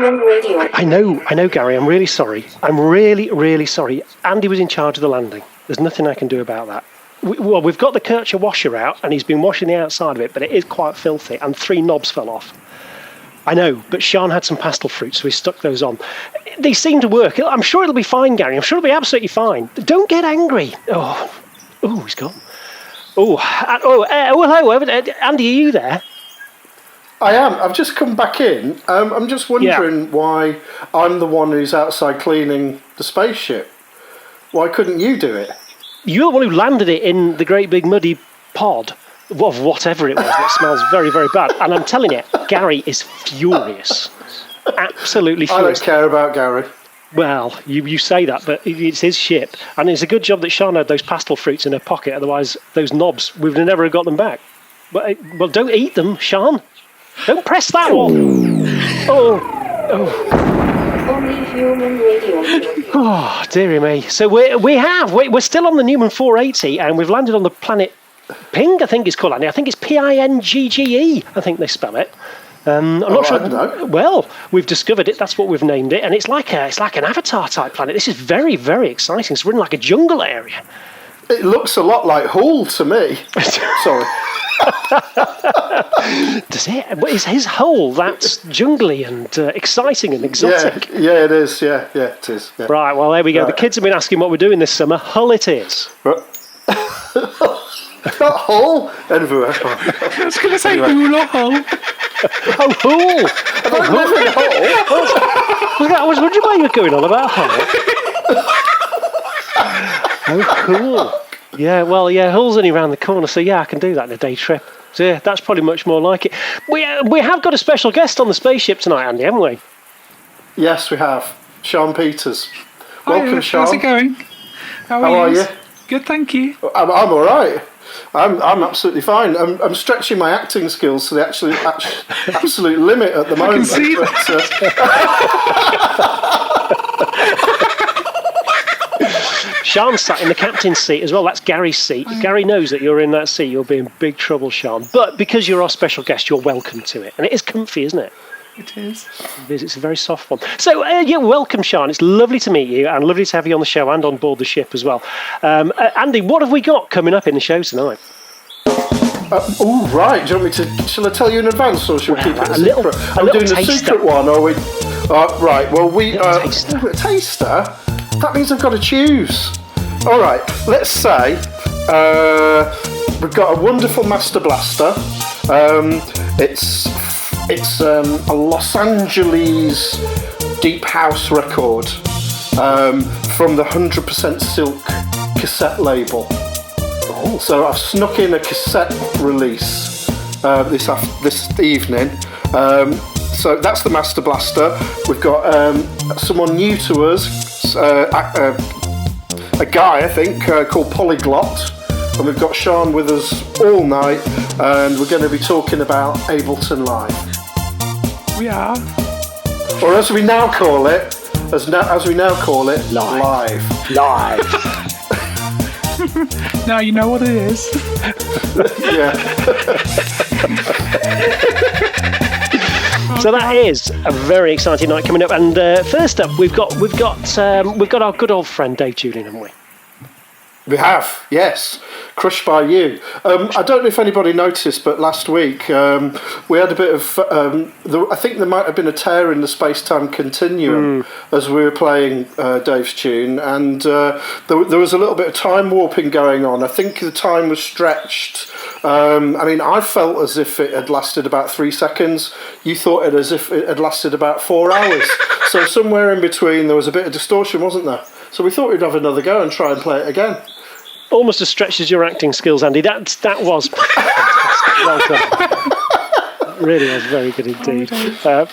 Human Radio. I know, Gary. I'm really sorry. I'm really, really sorry. Andy was in charge of the landing. There's nothing I can do about that. We've got the Kircher washer out, and he's been washing the outside of it, but it is quite filthy, and 3 knobs fell off. I know, but Sian had some pastel fruit, so he stuck those on. They seem to work. I'm sure it'll be fine, Gary. I'm sure it'll be absolutely fine. Don't get angry. Oh, he's gone. Hello, Andy, are you there? I am. I've just come back in. I'm just wondering why I'm the one who's outside cleaning the spaceship. Why couldn't you do it? You're the one who landed it in the great big muddy pod of whatever it was that smells very, very bad. And I'm telling you, Gary is furious. Absolutely furious. I don't care about Gary. Well, you say that, but it's his ship. And it's a good job that Sian had those pastel fruits in her pocket. Otherwise, those knobs, we'd never have got them back. Well, don't eat them, Sian. Don't press that one. Only Human Radio. Oh, dearie me. So we're still on the Numan480, and we've landed on the planet Ping, I think it's called, Andy. I think it's Pingge, I think they spell it. I'm not sure. I don't know. Well, we've discovered it. That's what we've named it, and it's like an Avatar type planet. This is very, very exciting. So we're in like a jungle area. It looks a lot like Hull to me. Sorry. Does it? Is his hole that's jungly and exciting and exotic? Yeah, it is. Yeah, it is. Yeah. Right. Well, there we go. Right. The kids have been asking what we're doing this summer. Hull it is. Not Hull everywhere. I was going to say Hull or Hull. Oh, Hull! I was wondering why you were going on about Hull. Oh, cool. Yeah, well, Hull's only around the corner, so I can do that in a day trip. So yeah, that's probably much more like it. We have got a special guest on the spaceship tonight, Andy, haven't we? Yes, we have. Sian Peters. Welcome, Sian. How's it going? How are you? Good, thank you. I'm all right. I'm absolutely fine. I'm stretching my acting skills to the absolute limit at the moment. I can see Sian sat in the captain's seat as well. That's Gary's seat. If Gary knows that you're in that seat, you'll be in big trouble, Sian. But because you're our special guest, you're welcome to it. And it is comfy, isn't it? It is. It is. It's a very soft one. So, welcome, Sian. It's lovely to meet you and lovely to have you on the show and on board the ship as well. Andy, what have we got coming up in the show tonight? Right. Do you want me to? Shall I tell you in advance, or shall we keep it a secret? I'm doing a secret one, or we? Right. Well, a taster. That means I've got to choose. All right. Let's say we've got a wonderful Master Blaster. It's a Los Angeles deep house record from the 100% Silk cassette label. Oh. So I've snuck in a cassette release this evening. So that's the Master Blaster. We've got someone new to us, a guy I think called Polyglot. And we've got Sian with us all night, and we're going to be talking about Ableton Live. We are. Or as we now call it, live. Now you know what it is. Yeah. So that is a very exciting night coming up. And first up, we've got our good old friend Dave Julian, haven't we? We have, yes. Crushed by You. I don't know if anybody noticed, but last week we had a bit of... I think there might have been a tear in the space-time continuum as we were playing Dave's tune, and there was a little bit of time warping going on. I think the time was stretched. I felt as if it had lasted about 3 seconds. You thought it as if it had lasted about 4 hours. So somewhere in between there was a bit of distortion, wasn't there? So we thought we'd have another go and try and play it again. Almost as stretched as your acting skills, Andy. That was well done. Really was very good indeed. But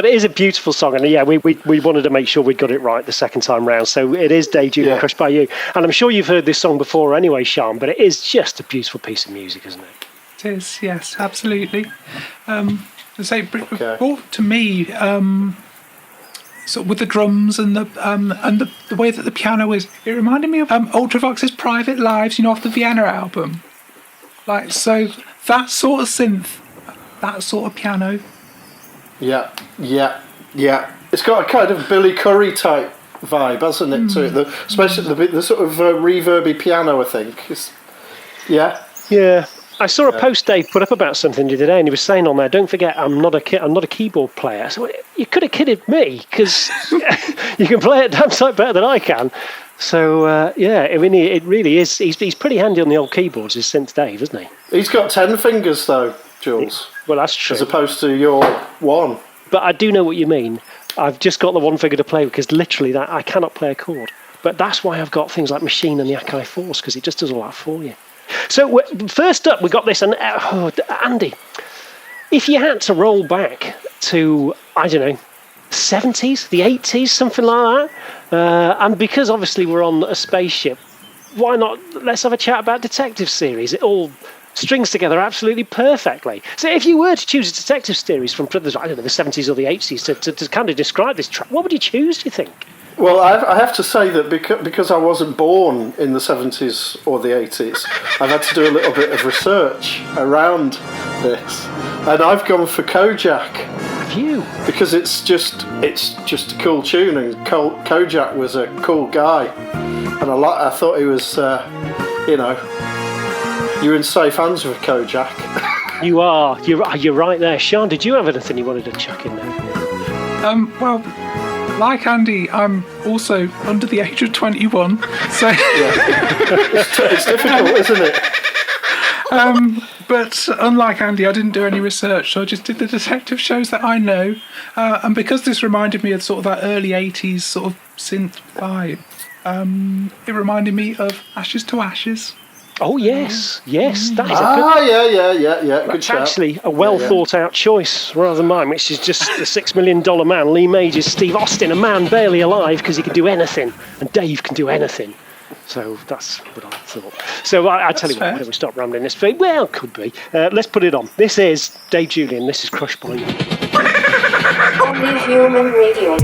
it is a beautiful song, and we wanted to make sure we got it right the second time round. So it is Dave Julian, Crushed by You, and I'm sure you've heard this song before anyway, Sian. But it is just a beautiful piece of music, isn't it? It is, yes, absolutely. Brought to me. So with the drums and the way that the piano is, it reminded me of Ultravox's Private Lives, off the Vienna album. Like, so that sort of synth, that sort of piano. Yeah. Yeah, it's got a kind of Billy Curry type vibe, hasn't it, to it? Especially the sort of reverby piano, I think. Yeah. I saw a post Dave put up about something the other day, and he was saying on there, "Don't forget, I'm not a keyboard player." So you could have kidded me, because you can play it damn sight better than I can. So I mean, it really is. He's pretty handy on the old keyboards, his synth Dave, isn't he? He's got 10 fingers though, Jules. Well, that's true. As opposed to your one. But I do know what you mean. I've just got the one finger to play with, because literally that I cannot play a chord. But that's why I've got things like Machine and the Akai Force, because it just does all that for you. So first up, we got this, and Andy, if you had to roll back to, I don't know, 70s, the 80s, something like that, and because obviously we're on a spaceship, why not let's have a chat about detective series? It all strings together absolutely perfectly. So if you were to choose a detective series from, I don't know, the 70s or the 80s to kind of describe this track, what would you choose, do you think? Well, I have to say that because I wasn't born in the 70s or the 80s, I've had to do a little bit of research around this, and I've gone for Kojak. Have you? Because it's just a cool tune, and Kojak was a cool guy, and I thought he was, you're in safe hands with Kojak. You are. You're right there. Sean, did you have anything you wanted to chuck in there? Well, like Andy, I'm also under the age of 21, so it's difficult, isn't it? But unlike Andy, I didn't do any research, so I just did the detective shows that I know, and because this reminded me of sort of that early 80s sort of synth vibe, it reminded me of Ashes to Ashes. Oh yes, that is a good. Yeah. Good shout. Actually, a well thought out choice rather than mine, which is just the $6 million man, Lee Majors, Steve Austin, a man barely alive because he could do anything, and Dave can do anything. So that's what I thought. So I tell you what, why don't we stop rambling this way? Well, could be. Let's put it on. This is Dave Julian. This is Crushed by You. Only Human Radio.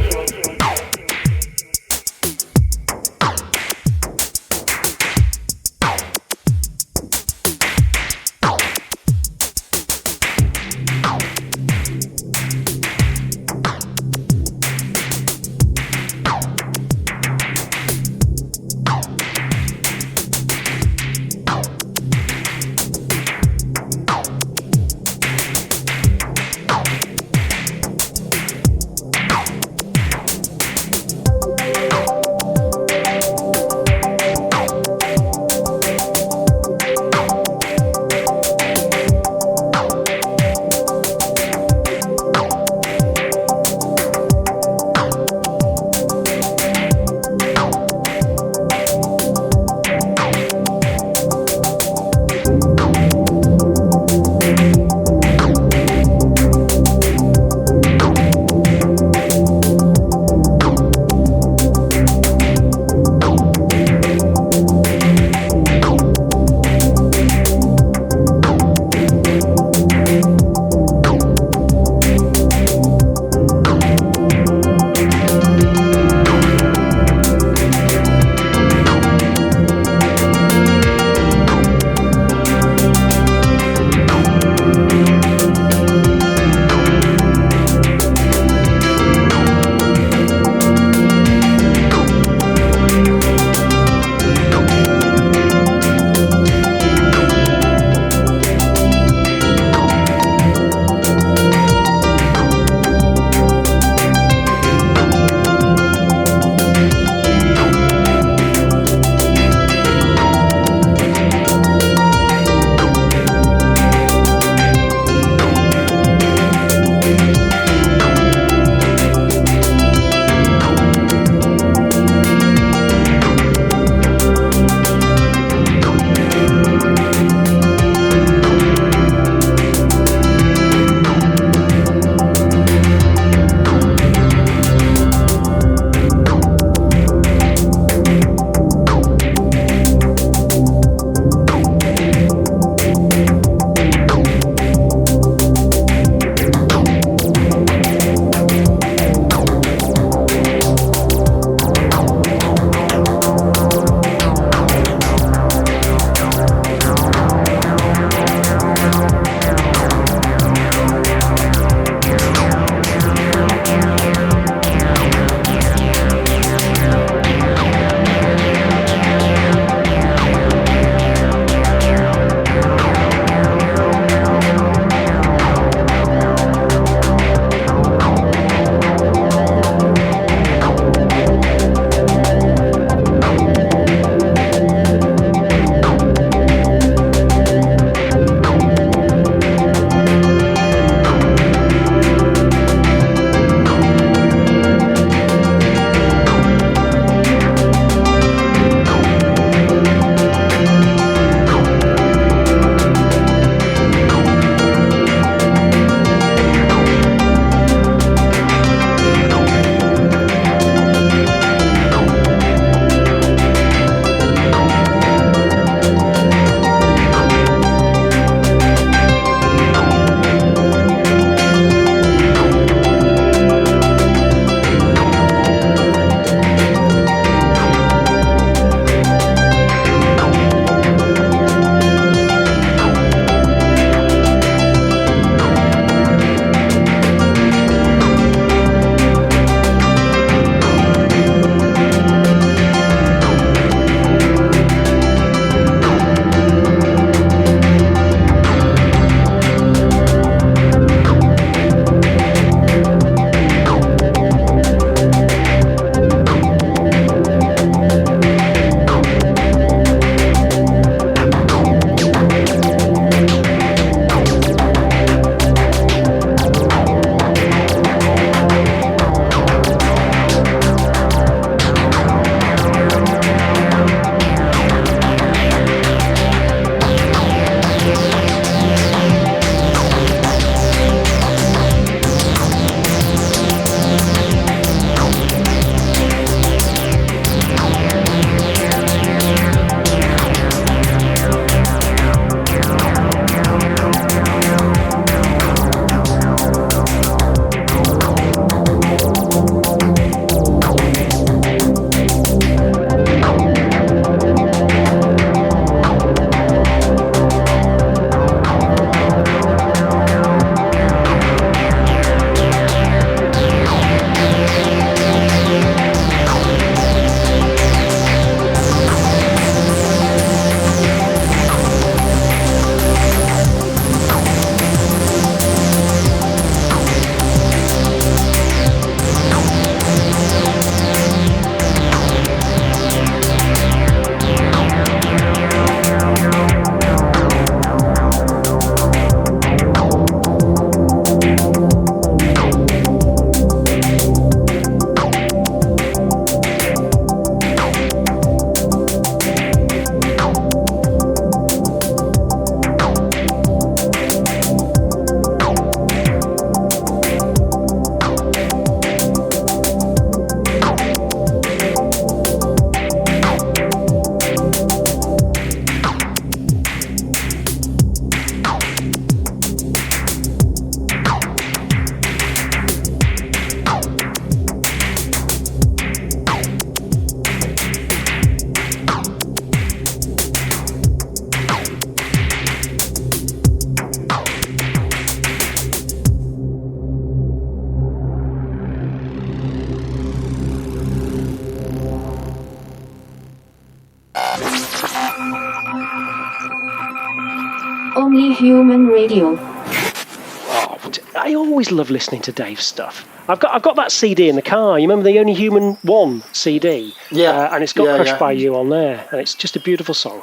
Only Human Radio. Oh, I always love listening to Dave's stuff. I've got that CD in the car. You remember the Only Human 1 CD? Yeah. And it's got Crushed by You on there. And it's just a beautiful song.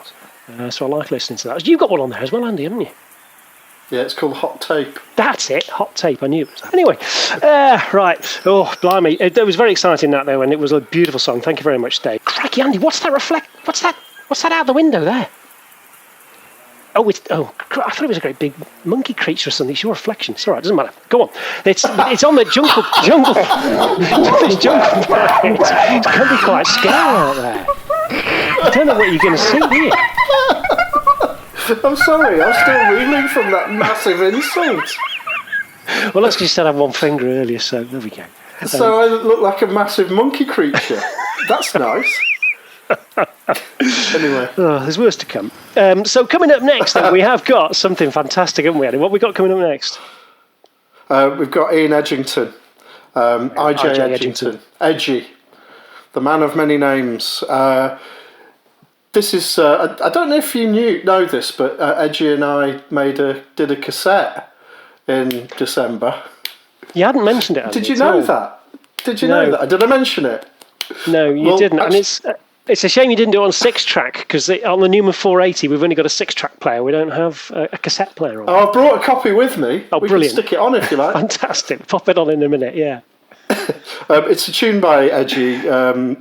So I like listening to that. You've got one on there as well, Andy, haven't you? Yeah, it's called Hot Tape. That's it, Hot Tape. I knew it was that. Anyway, right. Oh, blimey. It was very exciting that, though, and it was a beautiful song. Thank you very much, Dave. Crikey, Andy, what's that What's that out the window there? I thought it was a great big monkey creature or something. It's your reflection. It's all right, doesn't matter. Go on. It's on the jungle. This jungle. It's going to be quite scary out there. I don't know what you're going to see here. I'm sorry, I'm still reeling from that massive insult. Well, that's because you said I had one finger earlier, so there we go. So I look like a massive monkey creature. That's nice. Anyway. Oh, there's worse to come. So coming up next, then, we have got something fantastic, haven't we, Andy? What have we got coming up next? We've got Ian Edgington. IJ Edgington. Edgy. The man of many names. This is, I don't know if you know this, but Edgy and I did a cassette in December. You hadn't mentioned it, Andy. Did you know that? Did you know that? Did I mention it? No, you didn't. And it's a shame you didn't do it on 6-track, because on the Numan480 we've only got a 6-track player. We don't have a cassette player on. Oh, I brought a copy with me. Oh, we brilliant. can stick it on if you like. Fantastic. Pop it on in a minute, yeah. It's a tune by Edgy.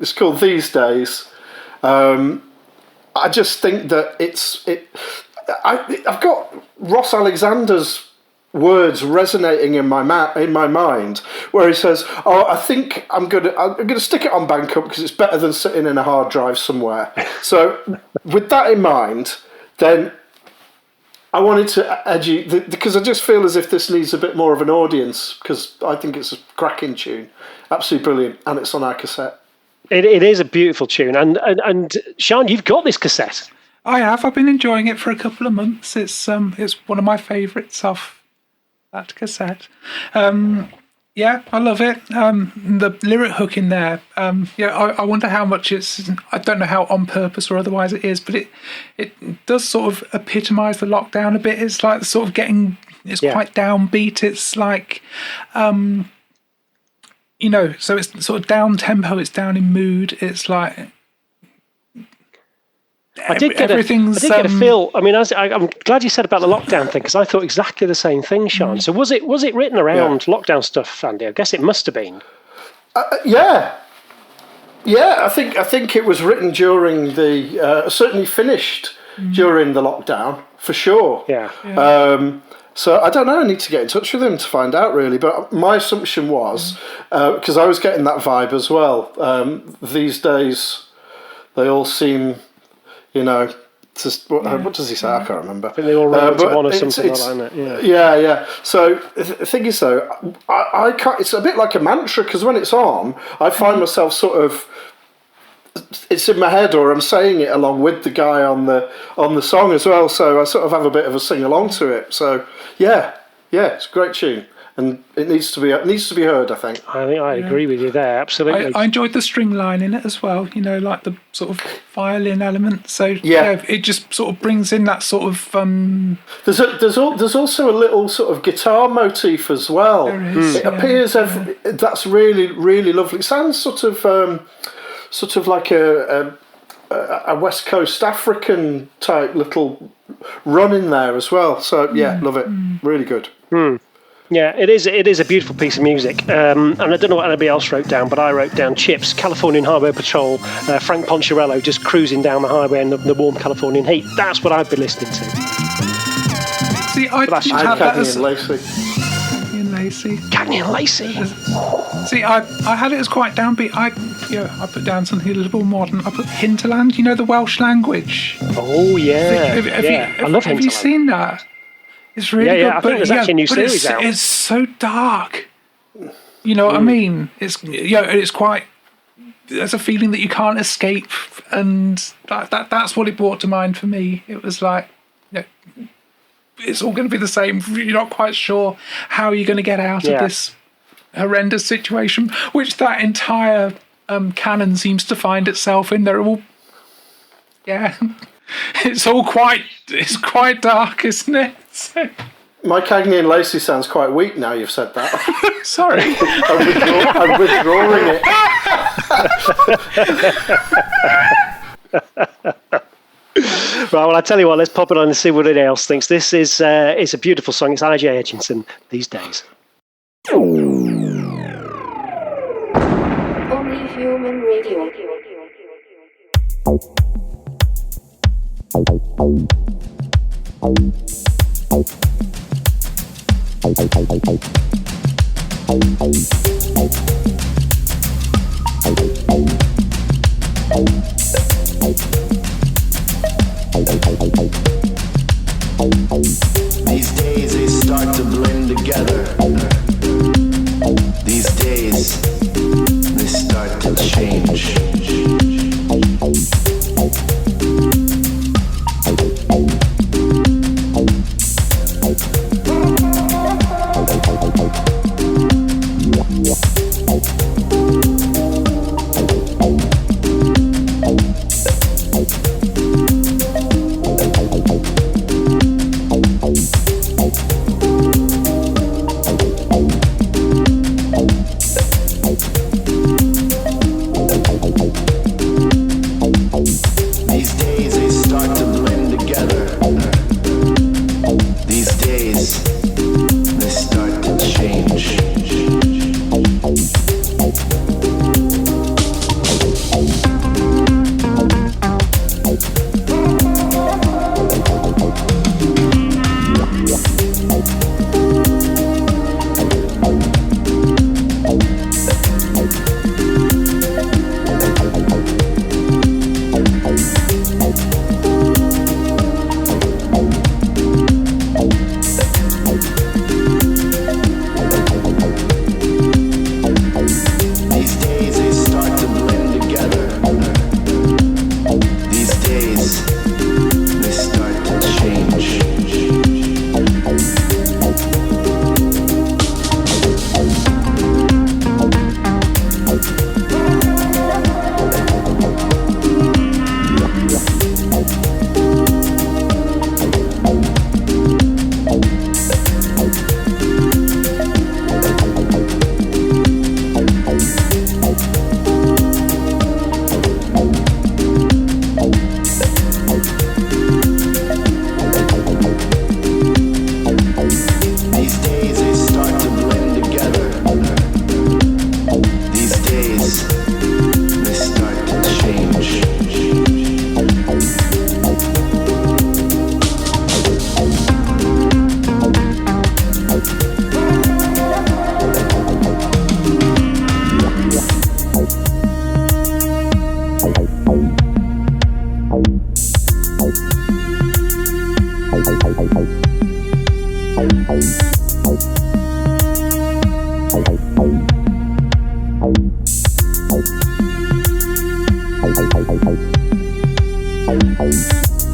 It's called These Days. I just think that I've got Ross Alexander's words resonating in my mind, where he says, "Oh, I think I'm gonna stick it on Bandcamp because it's better than sitting in a hard drive somewhere." So, with that in mind, then I wanted to Edgy because I just feel as if this needs a bit more of an audience, because I think it's a cracking tune, absolutely brilliant, and it's on our cassette. It is a beautiful tune, and Sian, you've got this cassette. I have. I've been enjoying it for a couple of months. It's one of my favourites off that cassette. Yeah, I love it. The lyric hook in there. I wonder how much it's. I don't know how on purpose or otherwise it is, but it does sort of epitomise the lockdown a bit. It's like sort of getting. It's quite downbeat. It's like. So it's sort of down tempo, it's down in mood, it's like... I did get a feel... I mean, I'm glad you said about the lockdown thing, because I thought exactly the same thing, Sian. So was it written around lockdown stuff, Andy? I guess it must have been. Yeah, I think it was written during the... certainly finished during the lockdown, for sure. Yeah. So I don't know, I need to get in touch with him to find out, really. But my assumption was, because I was getting that vibe as well, these days they all seem, what does he say? I can't remember. I think they all run to one or something like that, isn't it? Yeah. So the thing is, though, I can't, it's a bit like a mantra, because when it's on, I find myself sort of, it's in my head, or I'm saying it along with the guy on the song as well. So I sort of have a bit of a sing along to it. So yeah, it's a great tune, and it needs to be heard, I think. I think I agree with you there, absolutely. I enjoyed the string line in it as well. Like the sort of violin element. So it just sort of brings in that sort of. There's also a little sort of guitar motif as well. There is, it appears that's really, really lovely. It sounds sort of like a West Coast African type little run in there as well. So love it. Really good. Yeah, it is a beautiful piece of music. And I don't know what anybody else wrote down, but I wrote down Chips, Californian Highway Patrol, Frank Poncherello just cruising down the highway in the warm Californian heat. That's what I've been listening to. See, I didn't have that as... Cagney and Lacey. See, I had it as quite downbeat. I put down something a little more modern. I put Hinterland, the Welsh language. Oh, yeah. I love Hinterland. Have you seen that? It's really good. I think there's actually a new series out. It's so dark. You know what I mean? It's quite... There's a feeling that you can't escape, and that's what it brought to mind for me. It was like, it's all going to be the same. You're not quite sure how you're going to get out of this horrendous situation, which that entire canon seems to find itself in. They're all, It's quite dark, isn't it? My Cagney and Lacey sounds quite weak now you've said that. Sorry. I'm withdrawing it. Right, well, I tell you what, let's pop it on and see what anyone else thinks. This is it's a beautiful song. It's I.J. Edgington, These Days. Only Human Radio. These days they start to blend together. These days they start to change.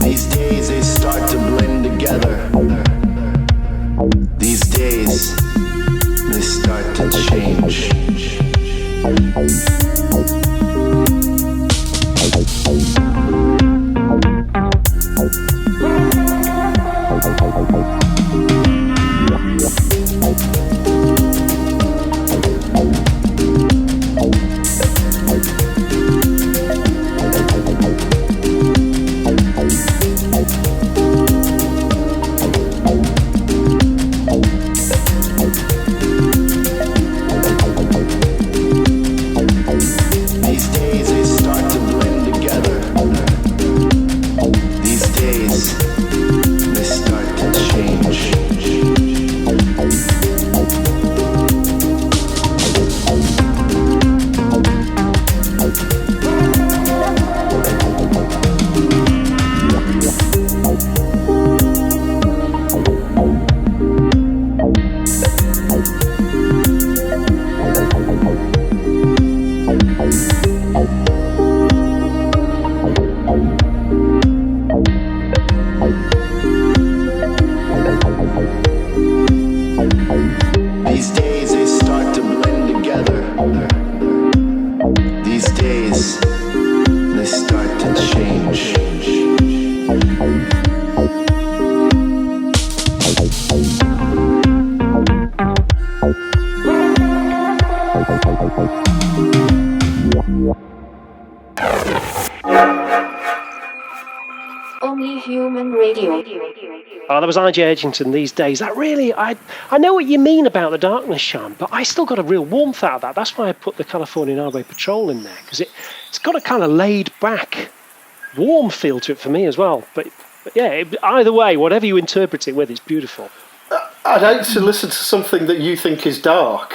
These days they start to blend together. These days they start to change. These days they start to change. Oh, there was IJ Edgington these days. That really, I know what you mean about the darkness, Sean, but I still got a real warmth out of that. That's why I put the Californian Highway Patrol in there, because it's got a kind of laid back, warm feel to it for me as well. But yeah, either way, whatever you interpret it with, it's beautiful. I'd hate to listen to something that you think is dark.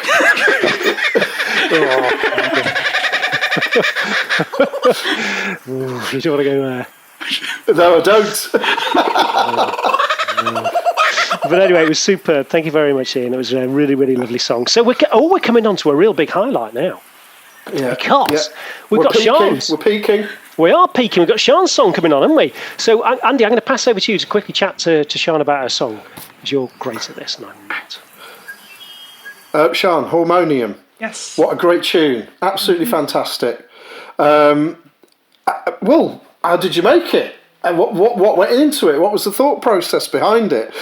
Ooh, you don't want to go there. No, I don't. But anyway, it was superb. Thank you very much, Ian. It was a really, really lovely song. So we're coming on to a real big highlight now. Yeah. Because we've got Sean's. We're peaking. We are peaking. We've got Sean's song coming on, haven't we? So, Andy, I'm going to pass over to you to quickly chat to Sean about her song, because you're great at this and I'm not. Sean, Harmonium. Yes. What a great tune. Absolutely fantastic. Well, how did you make it? And what went into it? What was the thought process behind it?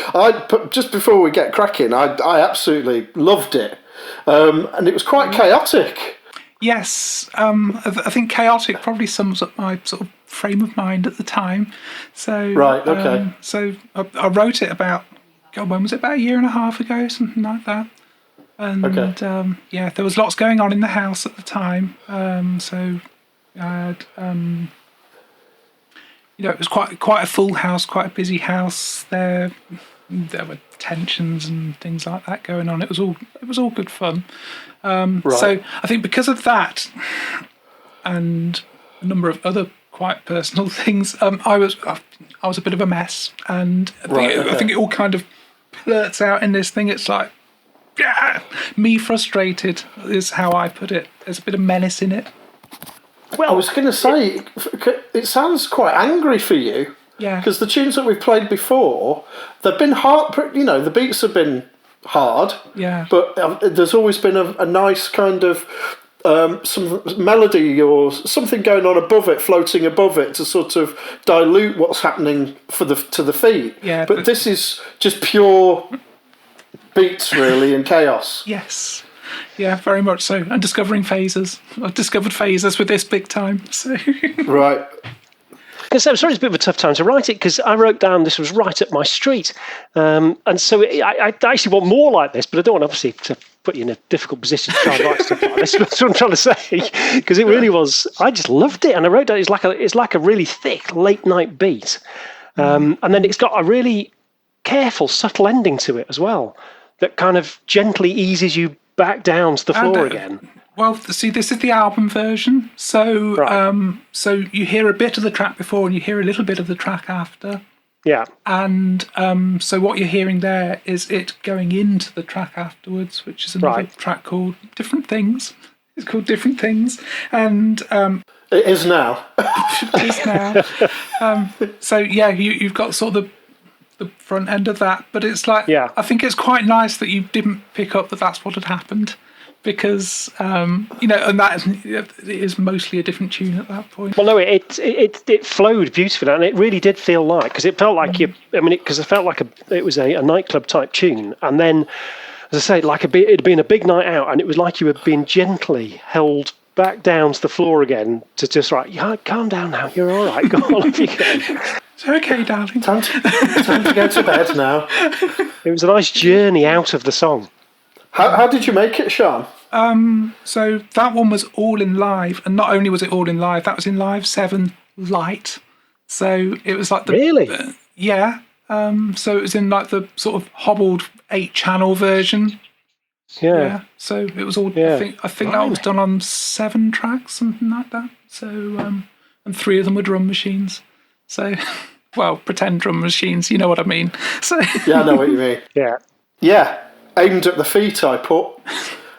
Just before we get cracking, I absolutely loved it. And it was quite chaotic. Yes, I think chaotic probably sums up my sort of frame of mind at the time. So right, okay. So I wrote it about, when was it? About a year and a half ago, something like that. And okay. Yeah, there was lots going on in the house at the time. So I had, it was quite a full house, quite a busy house. There were tensions and things like that going on. It was all good fun. Right. So I think because of that and a number of other quite personal things, I was a bit of a mess, and I think it all kind of blurts out in this thing. It's like, me frustrated is how I put it. There's a bit of menace in it. Well, I was going to say, it sounds quite angry for you. Yeah. Because the tunes that we've played before, they've been hard. The beats have been hard. Yeah. But there's always been a nice kind of some melody or something going on above it, floating above it, to sort of dilute what's happening to the feet. Yeah. But this is just pure beats, really, and chaos. Yes. Yeah, very much so. And discovering phases. I've discovered phases with this big time. So. Right. I'm sorry, it's a bit of a tough time to write it, because I wrote down this was right up my street. And so I actually want more like this, but I don't want, obviously, to put you in a difficult position to try and write stuff like this. That's what I'm trying to say, because it really was, I just loved it. And I wrote down it's like a really thick late night beat. And then it's got a really careful, subtle ending to it as well, that kind of gently eases you back down to the floor again. Well, see, this is the album version, so so you hear a bit of the track before and you hear a little bit of the track after. Yeah. And so what you're hearing there is it going into the track afterwards, which is another track called Different Things. It's called Different Things, and it is now. It is now. So yeah, you've got sort of the front end of that, but it's like, I think it's quite nice that you didn't pick up that that's what had happened, because and that it is mostly a different tune at that point. Well, no, it flowed beautifully, and it really did feel like, because it felt like because it felt like it was a nightclub type tune, and then, as I say, like it had been a big night out, and it was like you were being gently held back down to the floor again to just calm down now, you're all right, go on if you can. It's okay, darling. Time to go to bed now. It was a nice journey out of the song. How did you make it, Sean? So that one was all in live, and not only was it all in live, that was in Live 7 Lite. So it was like the... Really? Yeah. So it was in like the sort of hobbled 8-channel version. Yeah. So it was all... Yeah. I think that was done on 7 tracks, something like that. So and 3 of them were drum machines. So, well, pretend drum machines, you know what I mean. So yeah, I know what you mean. Yeah. Yeah, aimed at the feet, I put.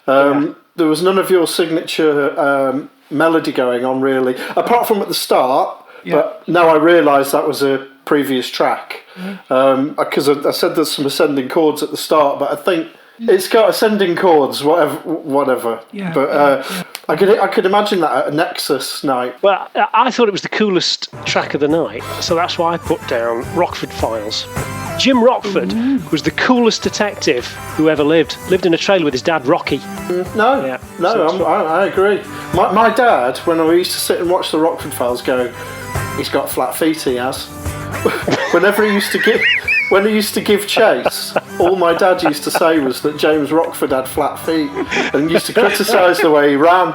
There was none of your signature melody going on, really, apart from at the start. Yeah. But now I realise that was a previous track. Because I said there's some ascending chords at the start, but I think it's got ascending chords, whatever. Yeah. But I could imagine that at a Nexus night. Well, I thought it was the coolest track of the night, so that's why I put down Rockford Files. Jim Rockford was the coolest detective who ever lived. Lived in a trailer with his dad, Rocky. I agree. My dad, when we used to sit and watch the Rockford Files, go, he's got flat feet, he has. Whenever he used to when he used to give chase, all my dad used to say was that James Rockford had flat feet, and used to criticise the way he ran.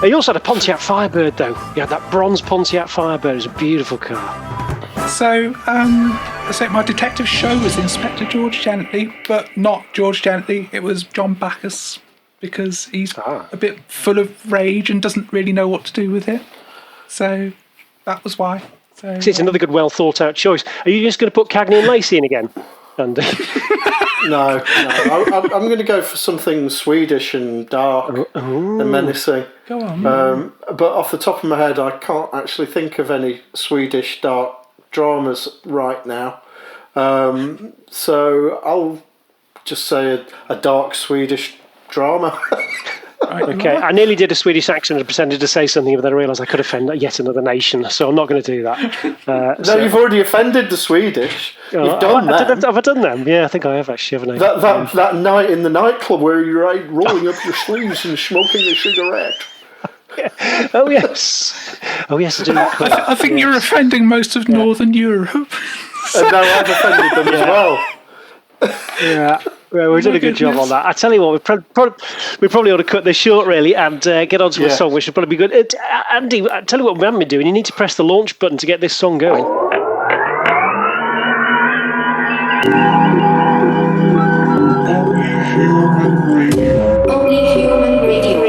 He also had a Pontiac Firebird, though. He had that bronze Pontiac Firebird. It was a beautiful car. So, my detective show was Inspector George Gently, but not George Gently. It was John Bacchus, because he's a bit full of rage and doesn't really know what to do with it. So that was why. So, it's another good, well thought out choice. Are you just going to put Cagney and Lacey in again, Andy? No. I'm going to go for something Swedish and dark and menacing. Go on. But off the top of my head, I can't actually think of any Swedish dark dramas right now. So I'll just say a dark Swedish drama. Okay, I nearly did a Swedish accent and pretended to say something, but then I realised I could offend yet another nation, so I'm not going to do that. No, you've already offended the Swedish. You've done that. Have I done them? Yeah, I think I have actually, haven't I? That night in the nightclub where you're rolling up your sleeves and smoking a cigarette. Oh yes, I do. I think you're offending most of Northern Europe. And now I've offended them as well. Yeah. Well, we've done a good job on that. I tell you what, we probably ought to cut this short, really, and get on to a song, which would probably be good. Andy, I tell you what we haven't been doing. You need to press the launch button to get this song going. Only human radio.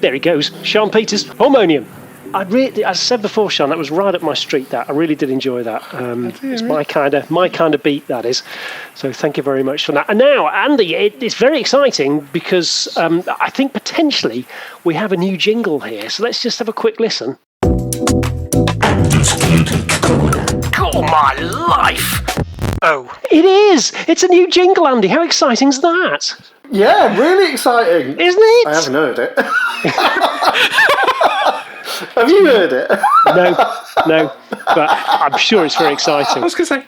There he goes, Sian Peters, harmonium. As I said before, Sian, that was right up my street. That I really did enjoy that. It's my kind of beat, that is. So thank you very much for that. And now, Andy, it's very exciting because I think potentially we have a new jingle here. So let's just have a quick listen. Oh my life! Oh, it is. It's a new jingle, Andy. How exciting is that? Yeah, really exciting. Isn't it? I haven't heard it. Have you heard it? No, but I'm sure it's very exciting. I was going to say,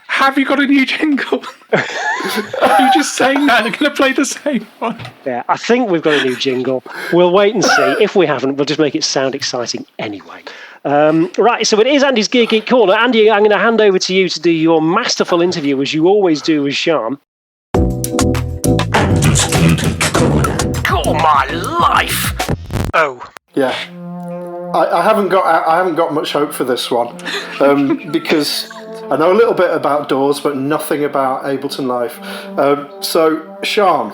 have you got a new jingle? You're just saying that, they're going to play the same one. Yeah, I think we've got a new jingle. We'll wait and see. If we haven't, we'll just make it sound exciting anyway. Right, so it is Andy's Gear Geek Corner. Andy, I'm going to hand over to you to do your masterful interview, as you always do with Sian. oh my life! Oh, Yeah. I haven't got much hope for this one because I know a little bit about Doors, but nothing about Ableton Live. So, Sian,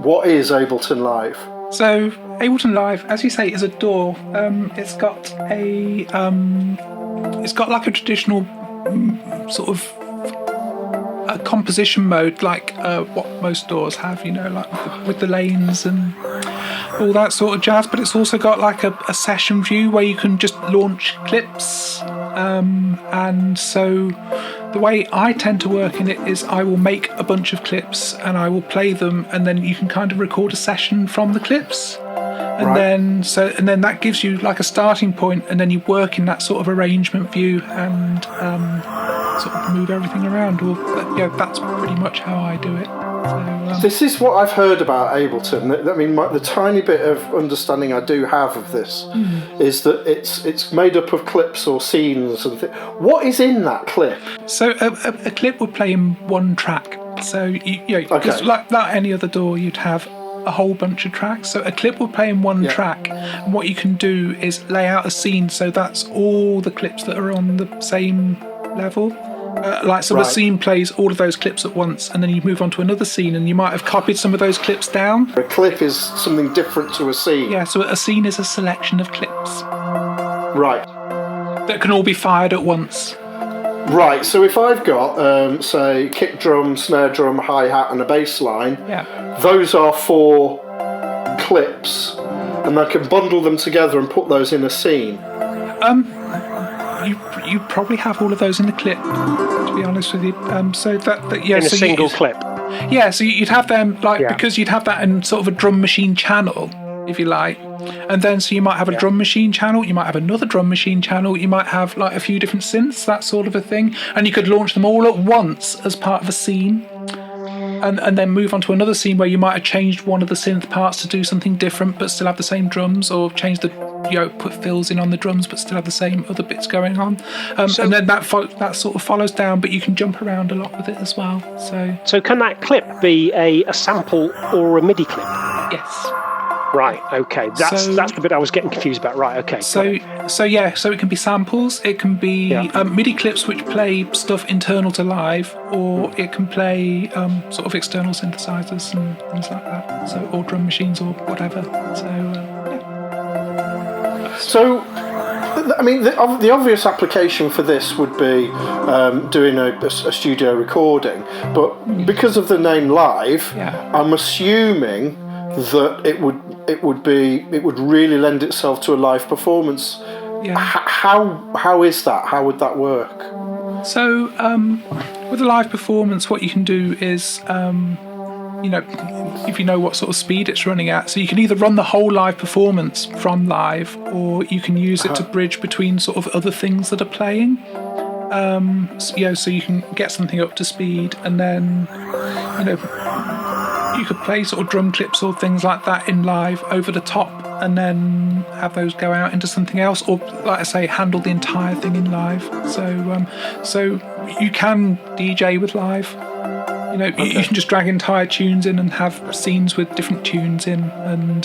what is Ableton Live? So, Ableton Live, as you say, is a DAW. It's got like a traditional sort of a composition mode, like what most DAWs have, like with the lanes and all that sort of jazz. But it's also got like a session view where you can just launch clips. And so the way I tend to work in it is I will make a bunch of clips and I will play them, and then you can kind of record a session from the clips. And then that gives you like a starting point, and then you work in that sort of arrangement view and sort of move everything around. That's pretty much how I do it. So, this is what I've heard about Ableton. I mean, the tiny bit of understanding I do have of this is that it's made up of clips or scenes. And what is in that clip? So a clip would play in one track. So because like any other DAW, you'd have a whole bunch of tracks. So a clip will play in one track, and what you can do is lay out a scene so that's all the clips that are on the same level. The scene plays all of those clips at once, and then you move on to another scene, and you might have copied some of those clips down. A clip is something different to a scene. Yeah, so a scene is a selection of clips. Right. That can all be fired at once. Right, so if I've got, say, kick drum, snare drum, hi-hat and a bass line, those are 4 clips, and I can bundle them together and put those in a scene. You probably have all of those in the clip, to be honest with you. In a single clip. Yeah, so you'd have them because you'd have that in sort of a drum machine channel, if you like. And then so you might have a drum machine channel, you might have another drum machine channel, you might have like a few different synths, that sort of a thing, and you could launch them all at once as part of a scene. And then move on to another scene where you might have changed one of the synth parts to do something different but still have the same drums, or change the put fills in on the drums but still have the same other bits going on. And then that sort of follows down, but you can jump around a lot with it as well. So can that clip be a sample or a MIDI clip? Yes. Right, okay. That's the bit I was getting confused about. Right, okay. So it can be samples, it can be MIDI clips which play stuff internal to live, or it can play sort of external synthesizers and things like that. So, or drum machines or whatever. So, I mean, the obvious application for this would be doing a studio recording, but because of the name Live, I'm assuming that it would really lend itself to a live performance. Yeah. How is that? How would that work? So with a live performance, what you can do is if you know what sort of speed it's running at, so you can either run the whole live performance from live, or you can use it to bridge between sort of other things that are playing. So you can get something up to speed, and then you could play sort of drum clips or things like that in live over the top, and then have those go out into something else, or like I say, handle the entire thing in live. So you can DJ with live. You can just drag entire tunes in and have scenes with different tunes in, and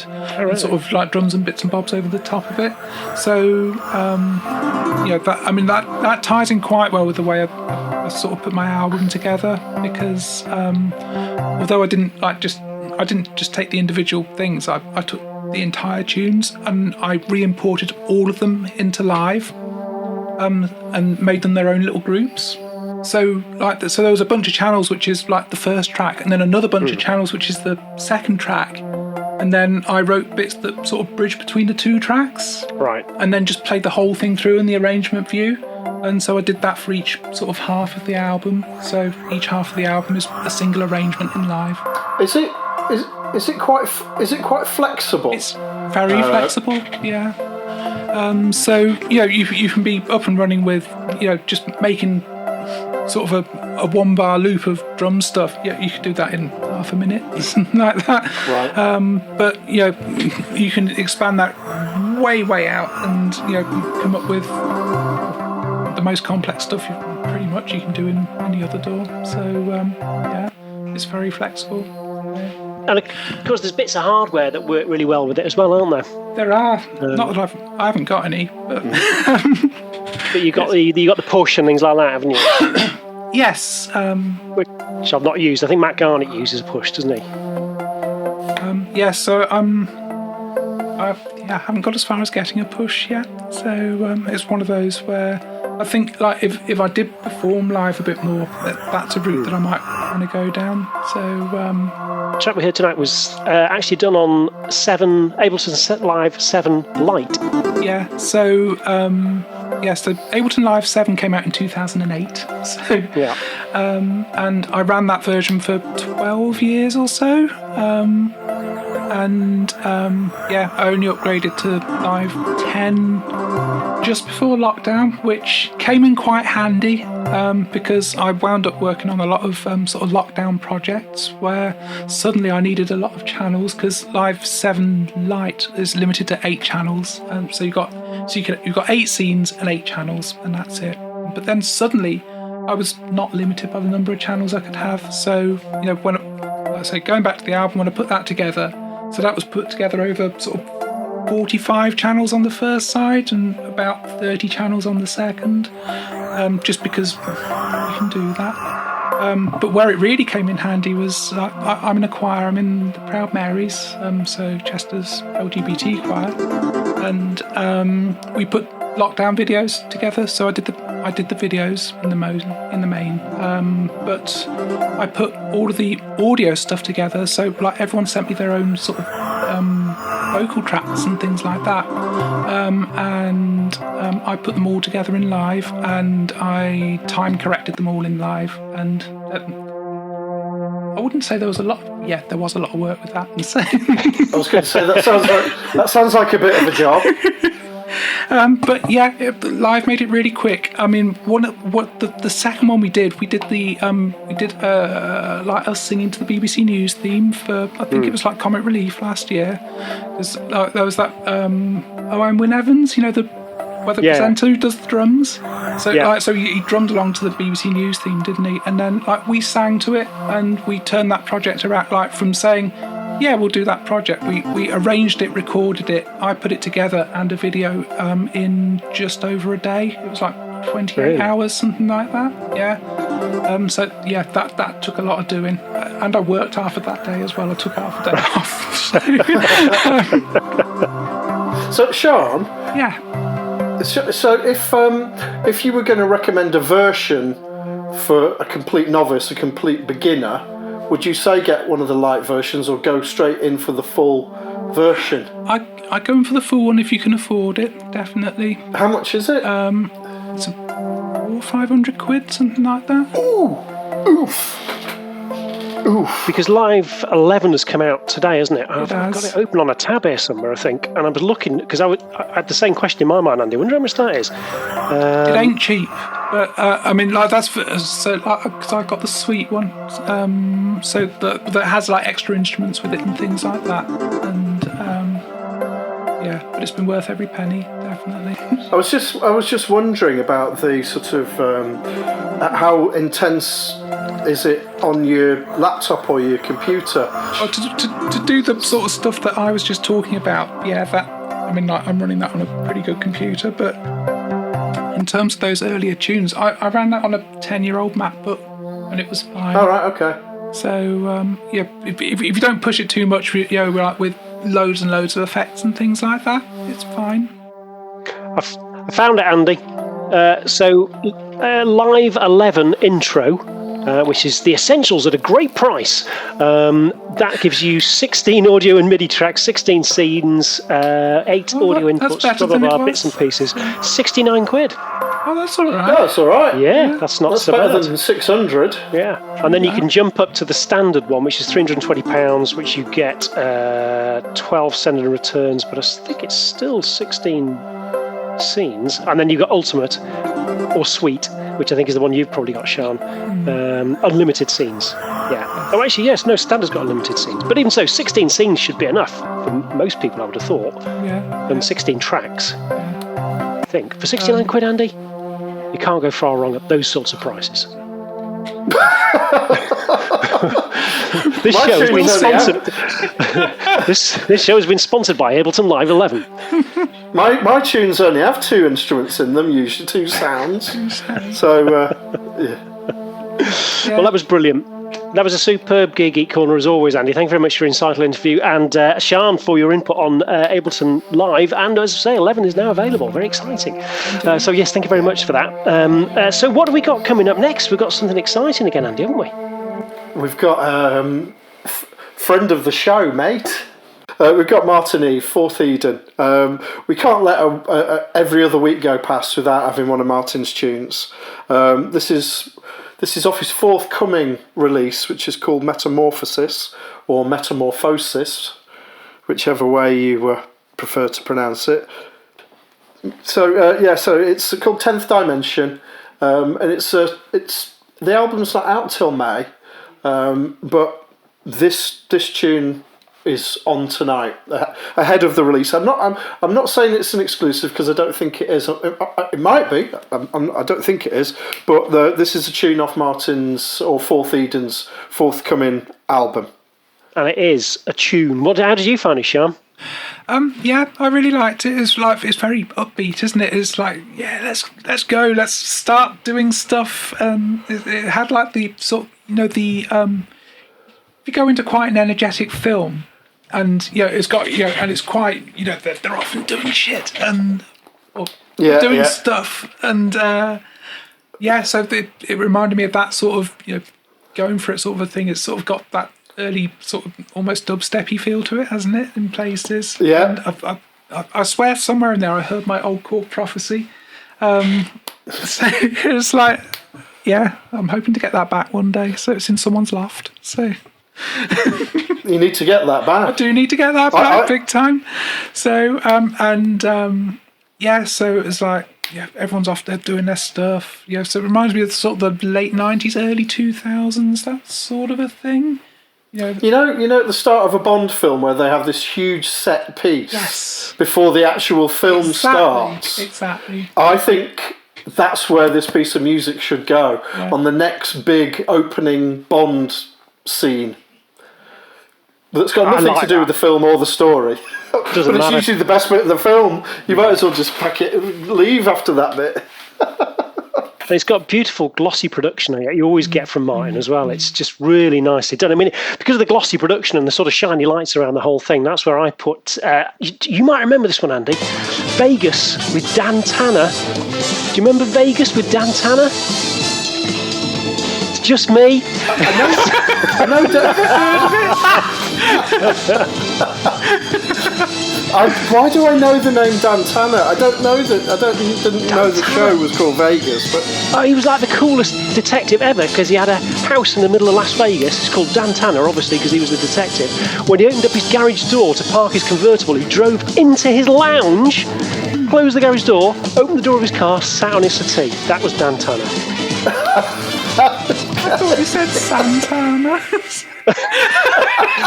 sort of like drums and bits and bobs over the top of it. So that ties in quite well with the way I sort of put my album together, because although I didn't just take the individual things, I took the entire tunes and I re-imported all of them into live, and made them their own little groups. So there was a bunch of channels which is like the first track, and then another bunch of channels which is the second track, and then I wrote bits that sort of bridge between the two tracks, right, and then just played the whole thing through in the arrangement view. And so I did that for each sort of half of the album. So each half of the album is a single arrangement in live. Is it quite flexible? It's very flexible, yeah. So you can be up and running with just making sort of a 1 bar loop of drum stuff. Yeah, you could do that in half a minute, something like that. Right. But you can expand that way out, and come up with the most complex stuff pretty much you can do in any other DAW. So it's very flexible. And of course, there's bits of hardware that work really well with it as well, aren't there? There are. Not that I haven't got any, but but you got the push and things like that, haven't you? Yes. Which I've not used. I think Matt Garnett uses a push, doesn't he? Yeah. So I haven't got as far as getting a push yet. So it's one of those where I think, like, if I did perform live a bit more, that's a route that I might want to go down. So the track we heard tonight was actually done on Ableton Live 7 Lite. Yeah. So so Ableton Live 7 came out in 2008. So yeah. And I ran that version for 12 years or so. I only upgraded to Live 10 just before lockdown, which came in quite handy because I wound up working on a lot of sort of lockdown projects where suddenly I needed a lot of channels, because Live 7 Lite is limited to 8 channels. So you've got 8 scenes and 8 channels, and that's it. But then suddenly I was not limited by the number of channels I could have. So going back to the album, when I put that together, so that was put together over sort of 45 channels on the first side and about 30 channels on the second, just because you can do that. But where it really came in handy was I'm in a choir. I'm in the Proud Marys, so Chester's LGBT choir, and we put lockdown videos together. So I did the videos in the main, but I put all of the audio stuff together. So like everyone sent me their own sort of vocal tracks and things like that, and I put them all together in live, and I time corrected them all in live, and I wouldn't say there was a lot. Yeah, there was a lot of work with that. I was going to say that sounds like a bit of a job. But yeah, live made it really quick. I mean, the second one we did like us singing to the BBC News theme for, I think it was like Comic Relief last year. There was that Owen Wynne Evans, the weather presenter who does the drums. So he drummed along to the BBC News theme, didn't he? And then we sang to it, and we turned that project around, from saying, yeah, we'll do that project. We arranged it, recorded it, I put it together, and a video in just over a day. It was like 28 hours, something like that. Yeah. That took a lot of doing, and I worked half of that day as well. I took half a day off. So Sean. Yeah. So if you were going to recommend a version for a complete novice, a complete beginner, would you say get one of the light versions or go straight in for the full version? I go in for the full one if you can afford it, definitely. How much is it? It's £400 or £500, something like that. Ooh, oof. Because Live 11 has come out today, hasn't it? I've got has. it open on a tab here somewhere, I think, and I was looking because I had the same question in my mind, Andy. I wonder how much that is. It ain't cheap. But I mean, like that's so because I got the sweet one, so that has like extra instruments with it and things like that, and yeah, but it's been worth every penny, definitely. I was just wondering about the sort of how intense is it on your laptop or your computer? To do the sort of stuff that I was just talking about, yeah, that I mean, like, I'm running that on a pretty good computer, but. In terms of those earlier tunes, I ran that on a 10-year-old MacBook, and it was fine. All right, okay. So yeah, if you don't push it too much, you know, like with loads and loads of effects and things like that, it's fine. I found it, Andy. So Live 11 intro, which is the essentials at a great price. That gives you 16 audio and MIDI tracks, 16 scenes, 8 audio inputs, blah, blah, blah, bits and pieces. 69 quid. Oh, that's all right. Oh, that's all right. Yeah, that's not so better bad. Than 600. Yeah, and then you can jump up to the standard one, which is £320, which you get 12 send and returns, but I think it's still 16 scenes. And then you've got Ultimate or Suite, which I think is the one you've probably got, Sian. Unlimited scenes. Yeah. Oh, actually, yes, no, standard's got unlimited scenes. But even so, 16 scenes should be enough for most people, I would have thought. Yeah. And 16 tracks. I think. For 69 quid, Andy, you can't go far wrong at those sorts of prices. This show has been sponsored. This show has been sponsored by Ableton Live 11. My tunes only have 2 instruments in them, usually 2 sounds. So, yeah. Well, that was brilliant. That was a superb Gear Geek Corner as always, Andy. Thank you very much for your insightful interview, and Sian for your input on Ableton Live. And as I say, 11 is now available. Very exciting. So yes, thank you very much for that. So what have we got coming up next? We've got something exciting again, Andy, haven't we? We've got friend of the show, mate. We've got Martin E, 4th Eden. We can't let every other week go past without having one of Martin's tunes. This is off his forthcoming release, which is called Metamorphosis, or Metamorphosis, whichever way you prefer to pronounce it. So so it's called 10th Dimension, and it's the album's not out till May, but this tune is on tonight ahead of the release. I'm not saying it's an exclusive because I don't think it is. It might be. I don't think it is. But this is a tune off Martin's or 4th Eden's forthcoming album. And it is a tune. How did you find it, Sian? Yeah, I really liked it. It's very upbeat, isn't it? It's like, yeah, let's go, let's start doing stuff. It had like the sort, if you go into quite an energetic film, and it's got and it's quite they're often doing shit and doing stuff, and so it reminded me of that sort of going for it sort of a thing. It's sort of got that early sort of almost dubsteppy feel to it, hasn't it, in places? Yeah. And I swear somewhere in there I heard my old Cork prophecy. So it's like, yeah, I'm hoping to get that back one day. So it's in someone's loft. So you need to get that back. I do need to get that back big time. So so it was like, everyone's off there doing their stuff. So it reminds me of sort of the late 90s, early 2000s, that sort of a thing. You know at the start of a Bond film where they have this huge set piece before the actual film starts. Exactly. I think that's where this piece of music should go on the next big opening Bond scene. But it's got nothing to do with the film or the story. But it's usually the best bit of the film. You might as well just pack it and leave after that bit. And it's got beautiful glossy production you always get from Martin as well. It's just really nicely done. I mean, because of the glossy production and the sort of shiny lights around the whole thing, that's where I put... you might remember this one, Andy. Vegas with Dan Tanner. Do you remember Vegas with Dan Tanner? It's just me. I know why do I know the name Dan Tanner? I don't know that. Didn't know the show was called Vegas. But he was like the coolest detective ever because he had a house in the middle of Las Vegas. It's called Dan Tanner, obviously, because he was the detective. When he opened up his garage door to park his convertible, he drove into his lounge closed the garage door, opened the door of his car, sat on his settee. That was Dan Tanner. I thought you said Santana.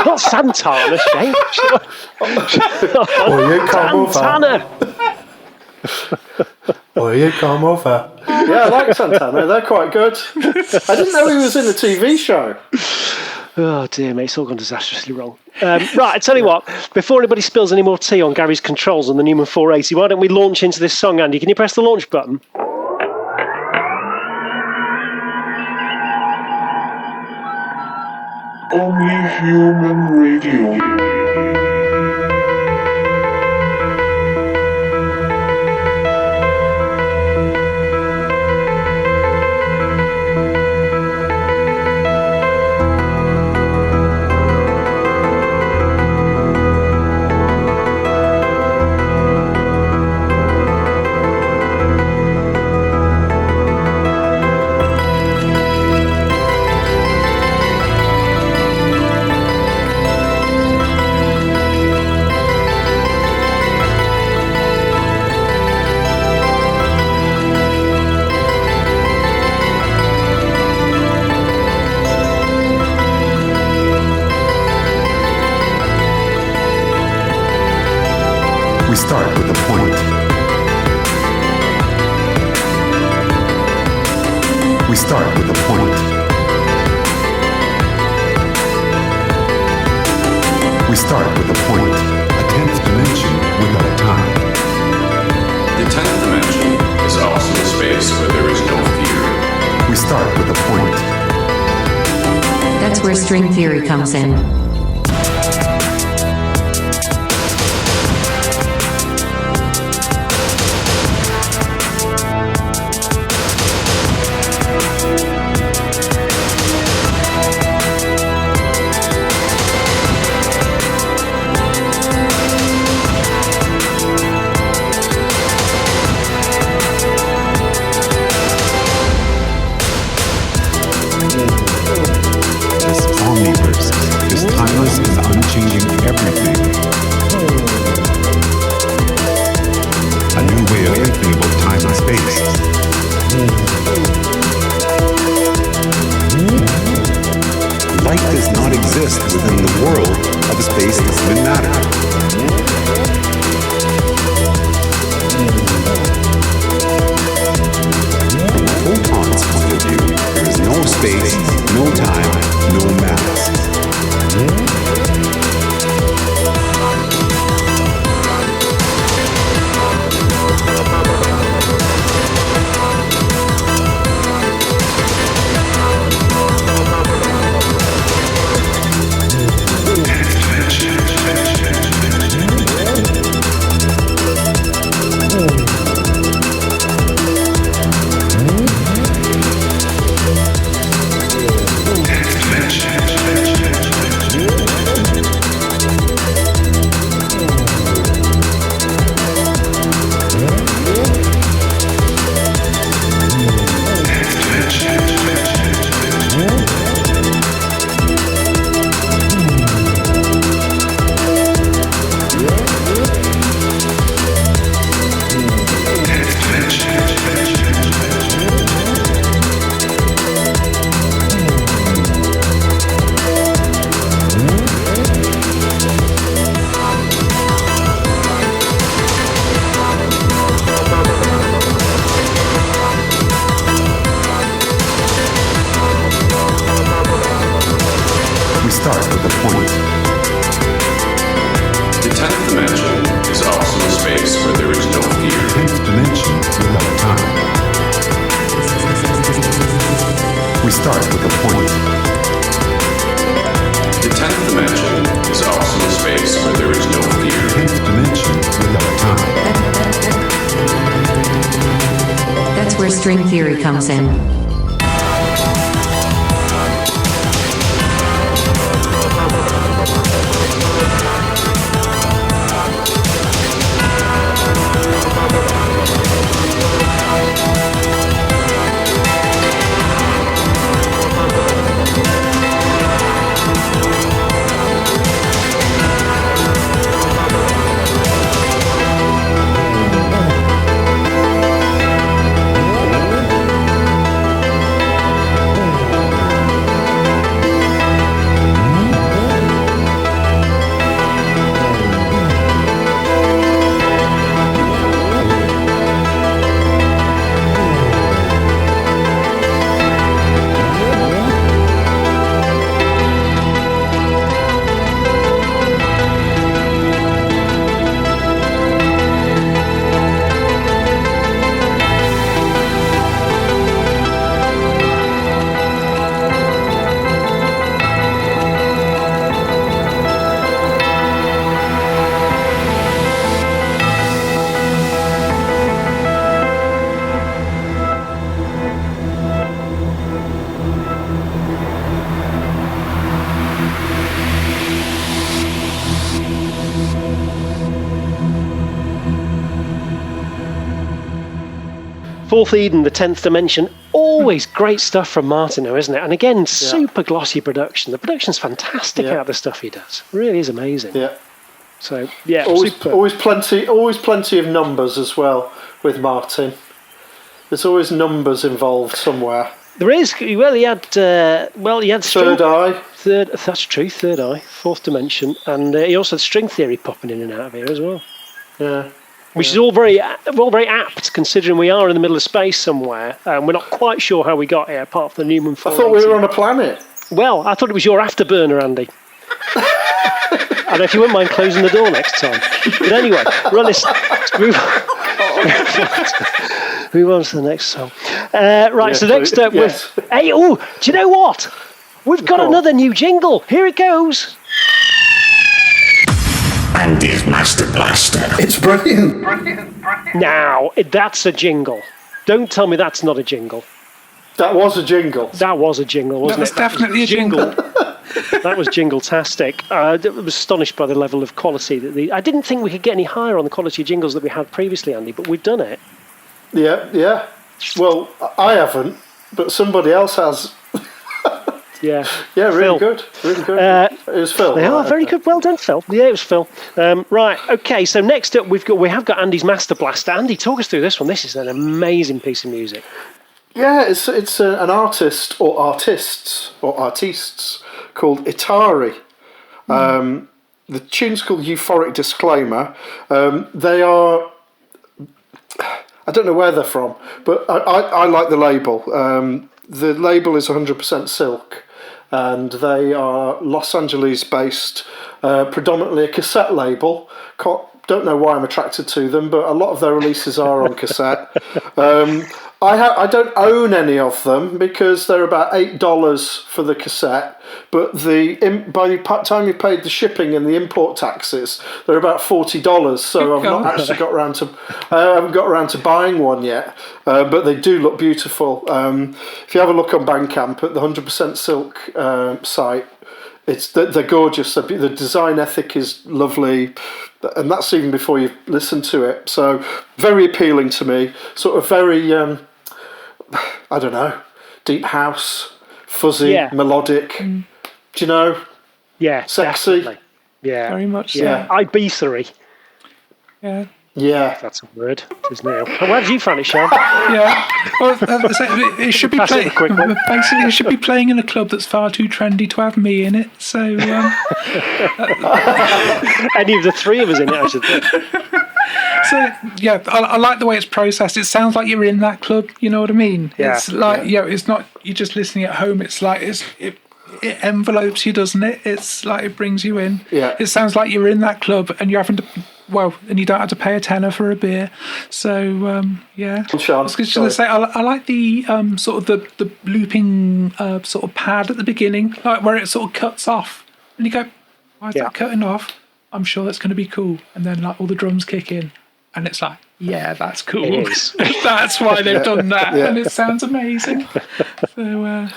Not Santana, Shane. Will you come over? Tanner. Will you come over? Yeah, I like Santana. They're quite good. I didn't know he was in a TV show. Oh dear, mate, it's all gone disastrously wrong. Right, I tell you what, before anybody spills any more tea on Gary's controls on the Numan480, why don't we launch into this song, Andy? Can you press the launch button? Only Human Radio. We start with a point. We start with a point. We start with a point, a 10th dimension without time. The 10th dimension is also a space where there is no fear. We start with a point. That's where string theory comes in. Omniverse is timeless and unchanging everything. A new way of thinking about time and space. Light does not exist within the world of space, time, and matter. From a photon's point of view, there is no space, no time, no mass. String theory comes in. Fourth Eden, The 10th Dimension, always great stuff from Martino, isn't it? And again, super glossy production. The production's fantastic out of the stuff he does. It really is amazing. Yeah. So, yeah, always plenty of numbers as well with Martin. There's always numbers involved somewhere. There is. Well, he had Third Eye. That's true. Third Eye, Fourth Dimension, and he also had string theory popping in and out of here as well. Yeah. Which is all very apt, considering we are in the middle of space somewhere, and we're not quite sure how we got here, apart from the Numan480. I thought we were on a planet. Well, I thought it was your afterburner, Andy. I don't know if you wouldn't mind closing the door next time. But anyway, let's move on to the next song. So next up, hey, do you know what? We've got another new jingle. Here it goes. Andy's Master Blaster. It's brilliant. Now, that's a jingle. Don't tell me that's not a jingle. That was a jingle. That was a jingle, wasn't it? That was definitely a jingle. That was jingle-tastic. I was astonished by the level of quality. I didn't think we could get any higher on the quality of jingles that we had previously, Andy, but we've done it. Yeah. Well, I haven't, but somebody else has. Yeah, really good. It was Phil. They are very good. Well done, Phil. Yeah, it was Phil. Right, okay. So next up, we have got Andy's Master Blaster. Andy, talk us through this one. This is an amazing piece of music. Yeah, it's an artist or artists called Atari. The tune's called Euphoric Disclaimer. They are. I don't know where they're from, but I like the label. The label is 100% Silk, and they are Los Angeles-based, predominantly a cassette label. Don't know why I'm attracted to them, but a lot of their releases are on cassette. I don't own any of them because they're about $8 for the cassette, but by the time you paid the shipping and the import taxes, they're about $40. So I've not actually got around to. I haven't got around to buying one yet, but they do look beautiful. If you have a look on Bandcamp at the 100% Silk site, they're gorgeous. The design ethic is lovely, and that's even before you listen to it. So very appealing to me. Sort of very, I don't know, deep house, fuzzy, melodic. Do you know? Yeah, sexy. Definitely. Yeah, very much. So. Yeah, Ibiza-y. Yeah. Yeah, that's a word. It is now. Where did you find it, Sean? Yeah, well, it should be playing. Basically, it should be playing in a club that's far too trendy to have me in it. So, any of the three of us in it, I should think. So yeah, I like the way it's processed. It sounds like you're in that club. You know what I mean? Yeah. It's like it's not you're just listening at home. It's like it envelopes you, doesn't it? It's like it brings you in. Yeah. It sounds like you're in that club and you're having to. Well, and you don't have to pay a tenner for a beer. So, yeah. Sean, I was just going to say, I like the sort of the looping sort of pad at the beginning, like where it sort of cuts off. And you go, why is that cutting off? I'm sure that's going to be cool. And then like all the drums kick in. And it's like, yeah, that's cool. It is. That's why they've done that. Yeah. And it sounds amazing. So,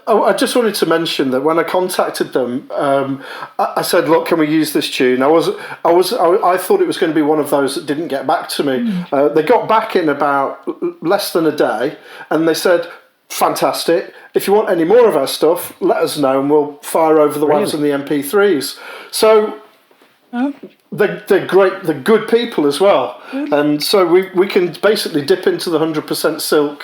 I just wanted to mention that when I contacted them, I said, "Look, can we use this tune?" I thought it was going to be one of those that didn't get back to me. They got back in about less than a day, and they said, "Fantastic! If you want any more of our stuff, let us know, and we'll fire over the WAVs and the MP3s." So. They're great. They're good people as well, and so we can basically dip into the 100% Silk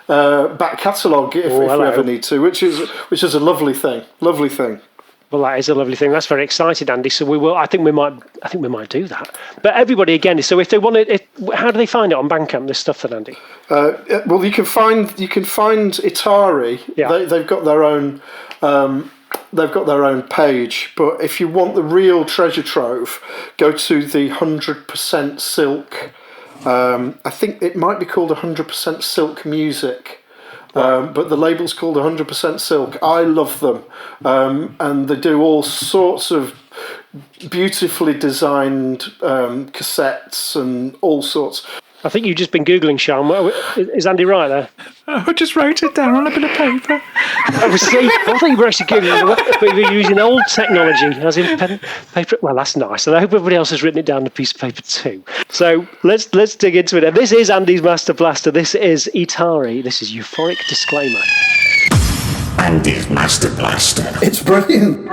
back catalogue if we ever need to, which is a lovely thing. Lovely thing. Well, that is a lovely thing. That's very exciting, Andy. So we will. I think we might do that. But everybody again. So if they want it, how do they find it on Bandcamp? This stuff, then, Andy. Well, you can find Atari. Yeah. They've got their own. They've got their own page, but if you want the real treasure trove, go to the 100% Silk. I think it might be called 100% Silk Music, but the label's called 100% Silk. I love them, and they do all sorts of beautifully designed cassettes and all sorts. I think you've just been Googling, Sean. Is Andy right there? I just wrote it down on a bit of paper. I thought you were actually Googling, but you were using old technology, as in pen, paper. Well, that's nice. And I hope everybody else has written it down on a piece of paper too. So let's dig into it. This is Andy's Master Blaster. This is Atari. This is Euphoric Disclaimer. Andy's Master Blaster. It's brilliant.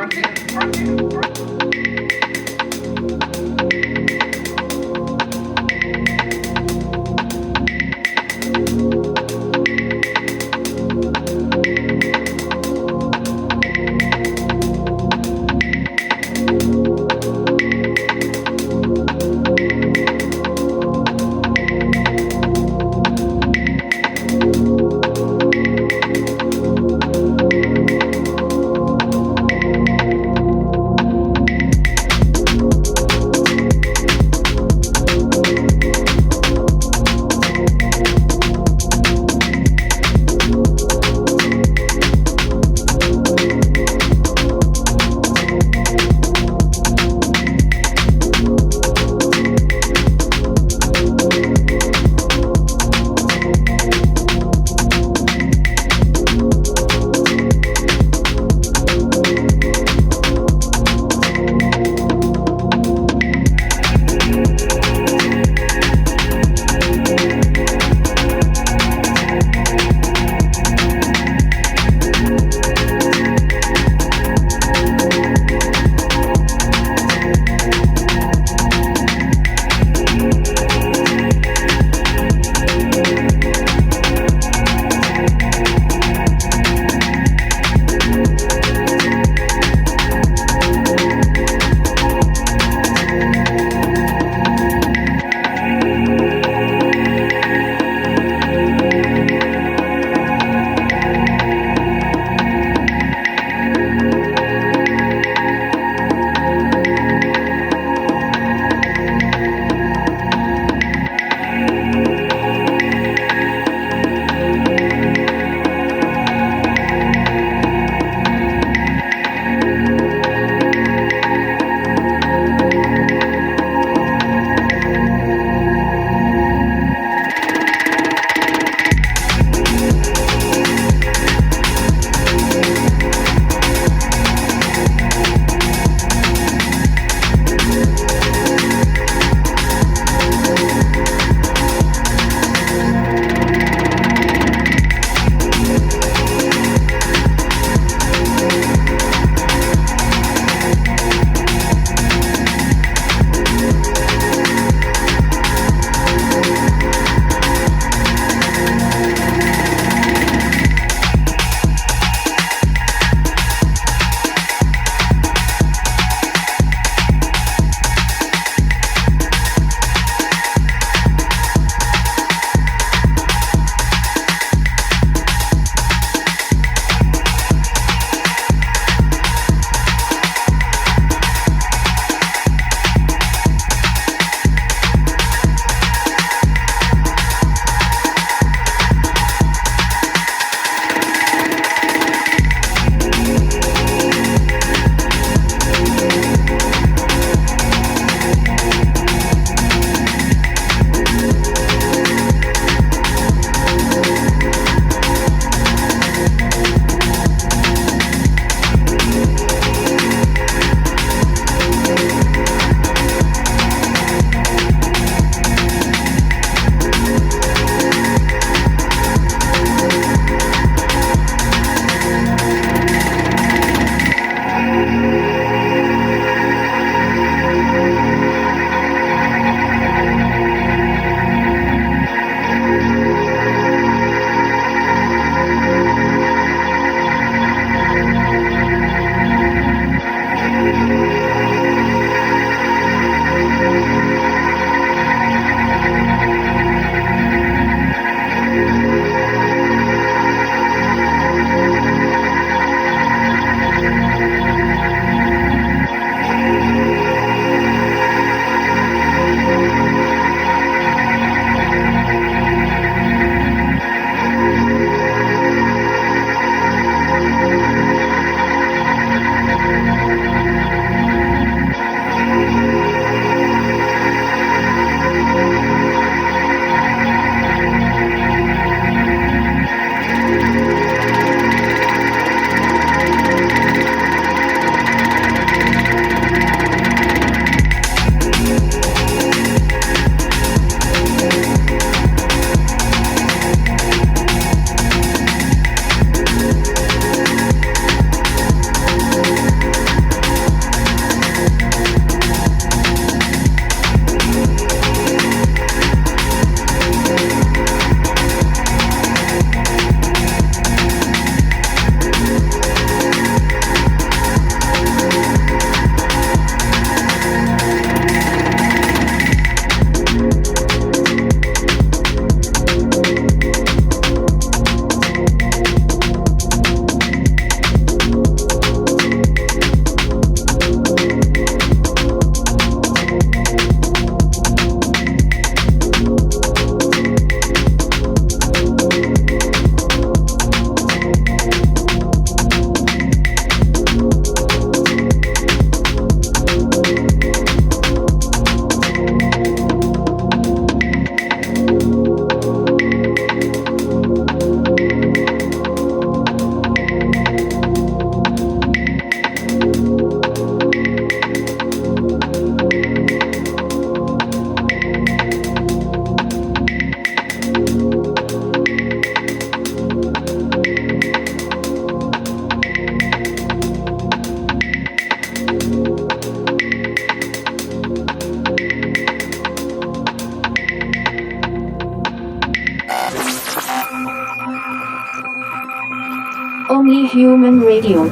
Human Radio.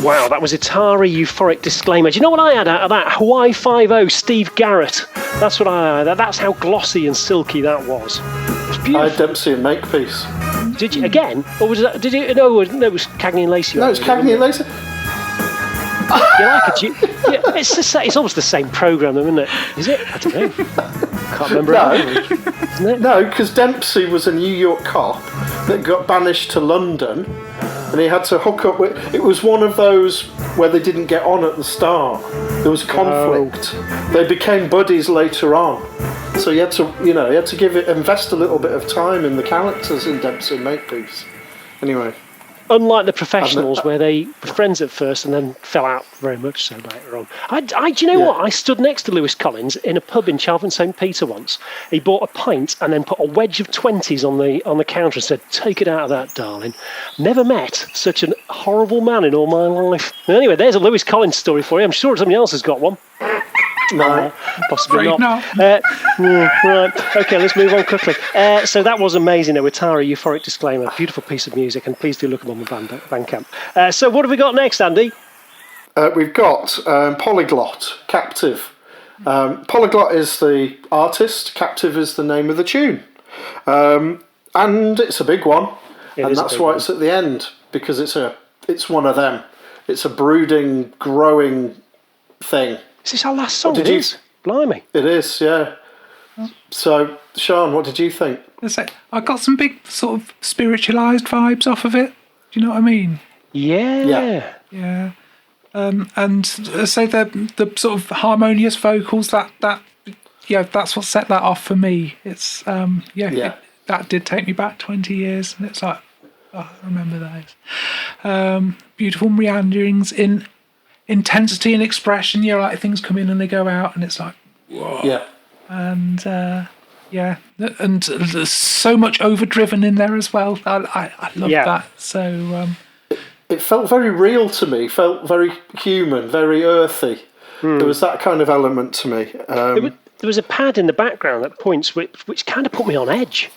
Wow, that was Atari Euphoric Disclaimer. Do you know what I had out of that? Hawaii 5-0, Steve Garrett. That's what I had. That's how glossy and silky that was. It was beautiful. I had Dempsey and Makepeace. Did you again? Or was that? Did you? No, it was Cagney and Lacey. No, it's Cagney and Lacey. You like it? Yeah, it's almost the same program, isn't it? Is it? I don't know. Can't remember. Isn't it? No, because Dempsey was a New York cop that got banished to London, and he had to hook up with. It was one of those where they didn't get on at the start. There was conflict. They became buddies later on. So you had to, invest a little bit of time in the characters in Dempsey and Makepeace. Anyway. Unlike the Professionals, where they were friends at first and then fell out very much so later on. Do you know what? I stood next to Lewis Collins in a pub in Chalfont St. Peter once. He bought a pint and then put a wedge of 20s on the counter and said, "Take it out of that, darling." Never met such a horrible man in all my life. Anyway, there's a Lewis Collins story for you. I'm sure somebody else has got one. No, possibly not. Right, okay, let's move on quickly. So that was amazing. Atari Euphoric Disclaimer, beautiful piece of music, and please do look them on the Bandcamp. So what have we got next, Andy? We've got Polyglot, Captive. Polyglot is the artist, Captive is the name of the tune. And it's a big one, and that's why it's at the end, because it's one of them. It's a brooding, growing thing. Is this our last song? It is. Blimey. It is, yeah. So, Sean, what did you think? I got some big sort of spiritualised vibes off of it. Do you know what I mean? Yeah. And so the sort of harmonious vocals that that's what set that off for me. It's that did take me back 20 years, and it's like, I remember those beautiful meanderings in intensity and expression. Like things come in and they go out, and it's like, whoa. Yeah. And and there's so much overdriven in there as well. I love that. So it felt very real to me. Felt very human, very earthy. There was that kind of element to me. There was a pad in the background at points which kind of put me on edge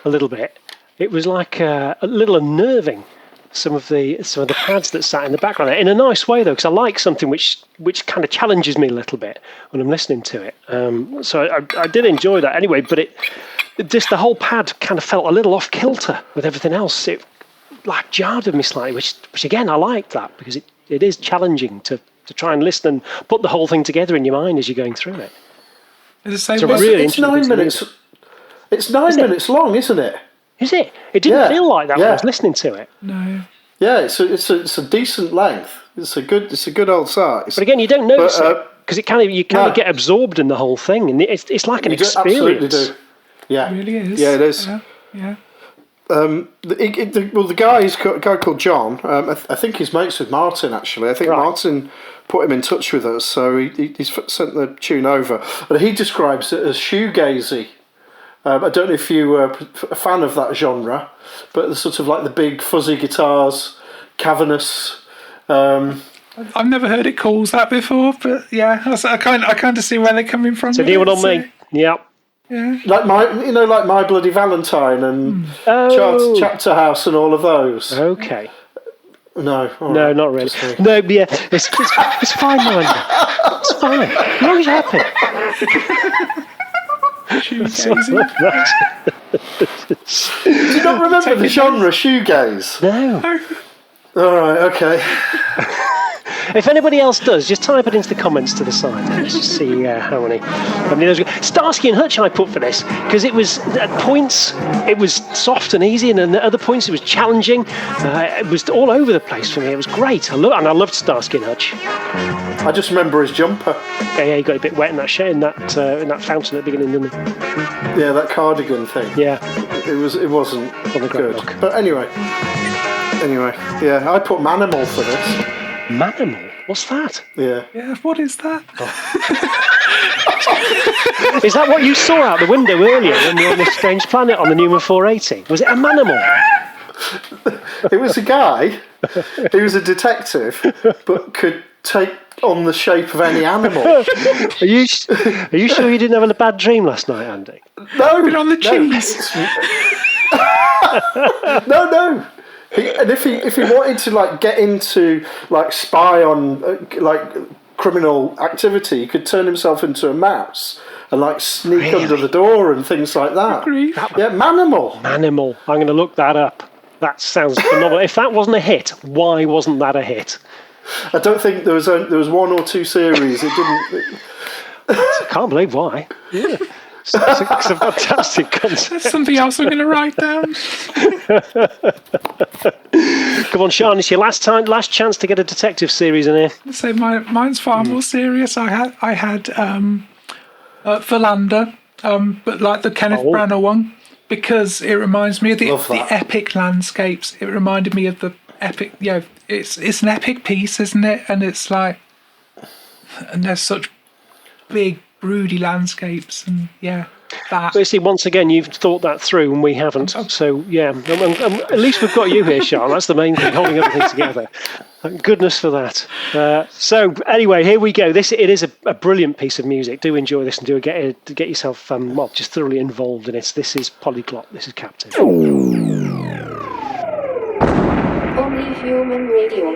a little bit. It was like a little unnerving. Some of the pads that sat in the background in a nice way though, because I like something which kind of challenges me a little bit when I'm listening to it. So I did enjoy that anyway. But it just the whole pad kind of felt a little off kilter with everything else. It like jarred with me slightly, which again I like that because it is challenging to try and listen and put the whole thing together in your mind as you're going through it. It's 9 minutes. It's 9 minutes long, isn't it? Is it? It didn't feel like that when I was listening to it. No. Yeah, it's a decent length. It's a good old size. But again, you don't notice it because you kind of get absorbed in the whole thing, and it's like an experience. Absolutely do. Yeah, it really is. Yeah, it is. Yeah. The guy's a guy called John. I think he's mates with Martin. Actually, I think Martin put him in touch with us, so he's sent the tune over. And he describes it as shoegazy. I don't know if you were a fan of that genre, but the sort of like the big fuzzy guitars, cavernous. I've never heard it called that before, but yeah, I kind of see where they're coming from. So new one on me. Yep. Yeah. Like My Bloody Valentine and Chapter House and all of those. Okay. No. No, not really. No, yeah, it's fine, man. It's fine. As long as you're happy. Do you not remember the genre shoegaze? No. All right, okay. If anybody else does, just type it into the comments to the side. Let's just see how many those. Starsky and Hutch I put for this because it was at points it was soft and easy, and then at other points it was challenging. It was all over the place for me. It was great. I loved Starsky and Hutch. I just remember his jumper. Yeah, he got a bit wet in that fountain at the beginning, didn't he? Yeah, that cardigan thing. Yeah, it wasn't good. But anyway, yeah, I put Manimal for this. Manimal? What's that? Yeah. Yeah, what is that? Is that what you saw out the window earlier when we were on this strange planet on the Numan480? Was it a Manimal? It was a guy who was a detective but could take on the shape of any animal. Are you sure you didn't have a bad dream last night, Andy? No. Been on the cheese. No. And if he wanted to like get into like spy on like criminal activity, he could turn himself into a mouse and like sneak under the door and things like that. Yeah, Manimal. Manimal. I'm going to look that up. That sounds phenomenal. If that wasn't a hit, why wasn't that a hit? I don't think there was one or two series. It didn't. I can't believe why. Yeah. It's a fantastic concept. That's something else I'm going to write down. Come on, Sean, it's your last chance to get a detective series in here. So mine's far more serious. I had Philander, but like the Kenneth Branagh one, because it reminds me of the epic landscapes. It reminded me of the epic. It's an epic piece, isn't it? And it's like, and there's such big, broody landscapes, and that. But see, once again, you've thought that through, and we haven't. So at least we've got you here, Sean. That's the main thing, holding everything together. Thank goodness for that. So anyway, here we go. It is a brilliant piece of music. Do enjoy this and do get yourself just thoroughly involved in it. This is Polyglot. This is Captain. Only human radio.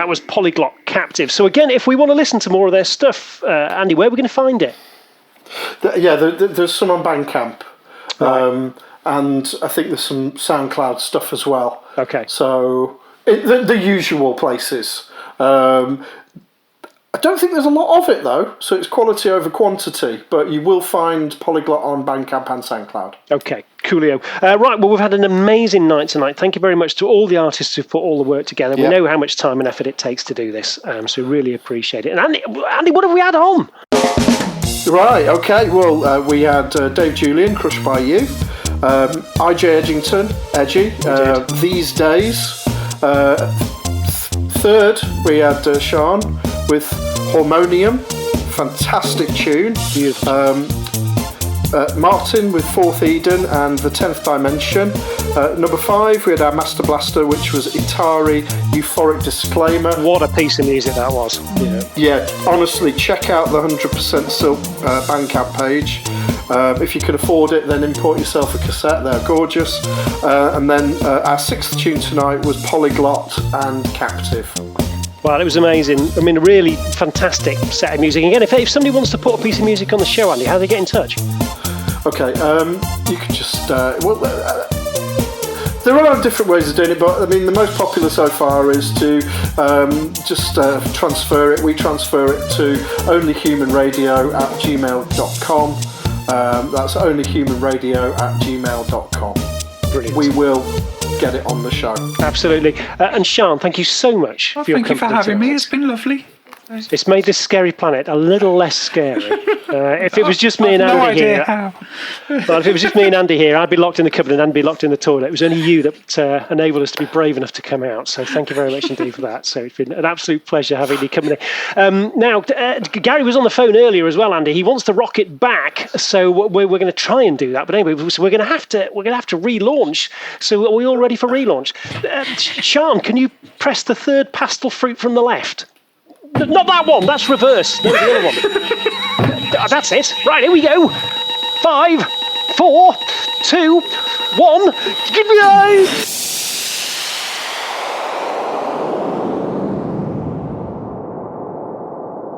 That was Polyglot Captive. So again, if we want to listen to more of their stuff, Andy, where are we going to find it? There's some on Bandcamp. Right. And I think there's some SoundCloud stuff as well. Okay. So, the usual places. I don't think there's a lot of it, though, so it's quality over quantity, but you will find Polyglot on Bandcamp and SoundCloud. Okay, coolio. Right, well, we've had an amazing night tonight. Thank you very much to all the artists who've put all the work together. We know how much time and effort it takes to do this, so we really appreciate it. And Andy, what have we had on? Right, okay, well, we had Dave Julian, Crushed by You, IJ Edgington, Edgy, These Days. Third, we had Sian with Harmonium, fantastic tune. Martin with Fourth Eden and The 10th Dimension. Number 5, we had our Master Blaster, which was Atari Euphoric Disclaimer. What a piece of music that was. Yeah, honestly, check out the 100% Silk Bandcamp page. If you can afford it, then import yourself a cassette. They're gorgeous. And then our 6th tune tonight was Polyglot and Captive. Well, it was amazing. I mean, a really fantastic set of music. Again, if somebody wants to put a piece of music on the show, Andy, how do they get in touch? Okay, you could just... there are different ways of doing it, but I mean, the most popular so far is to just transfer it. We transfer it to onlyhumanradio@gmail.com. That's onlyhumanradio@gmail.com. Brilliant. We will get it on the show. Absolutely. And Sian, thank you so much for your company. Thank you for having me. It's been lovely. It's made this scary planet a little less scary. If it was just me and Andy here, well, if it was just me and Andy here, I'd be locked in the cupboard and Andy'd be locked in the toilet. It was only you that enabled us to be brave enough to come out. So thank you very much indeed for that. So it's been an absolute pleasure having you company. Now, Gary was on the phone earlier as well, Andy. He wants to rock it back, so we're going to try and do that. But anyway, so we're going to have to relaunch. So are we all ready for relaunch? Sian, can you press the third pastel fruit from the left? Not that one, that's reverse. No, the other one. That's it. Right, here we go. 5, 4, 2, 1. Give me a...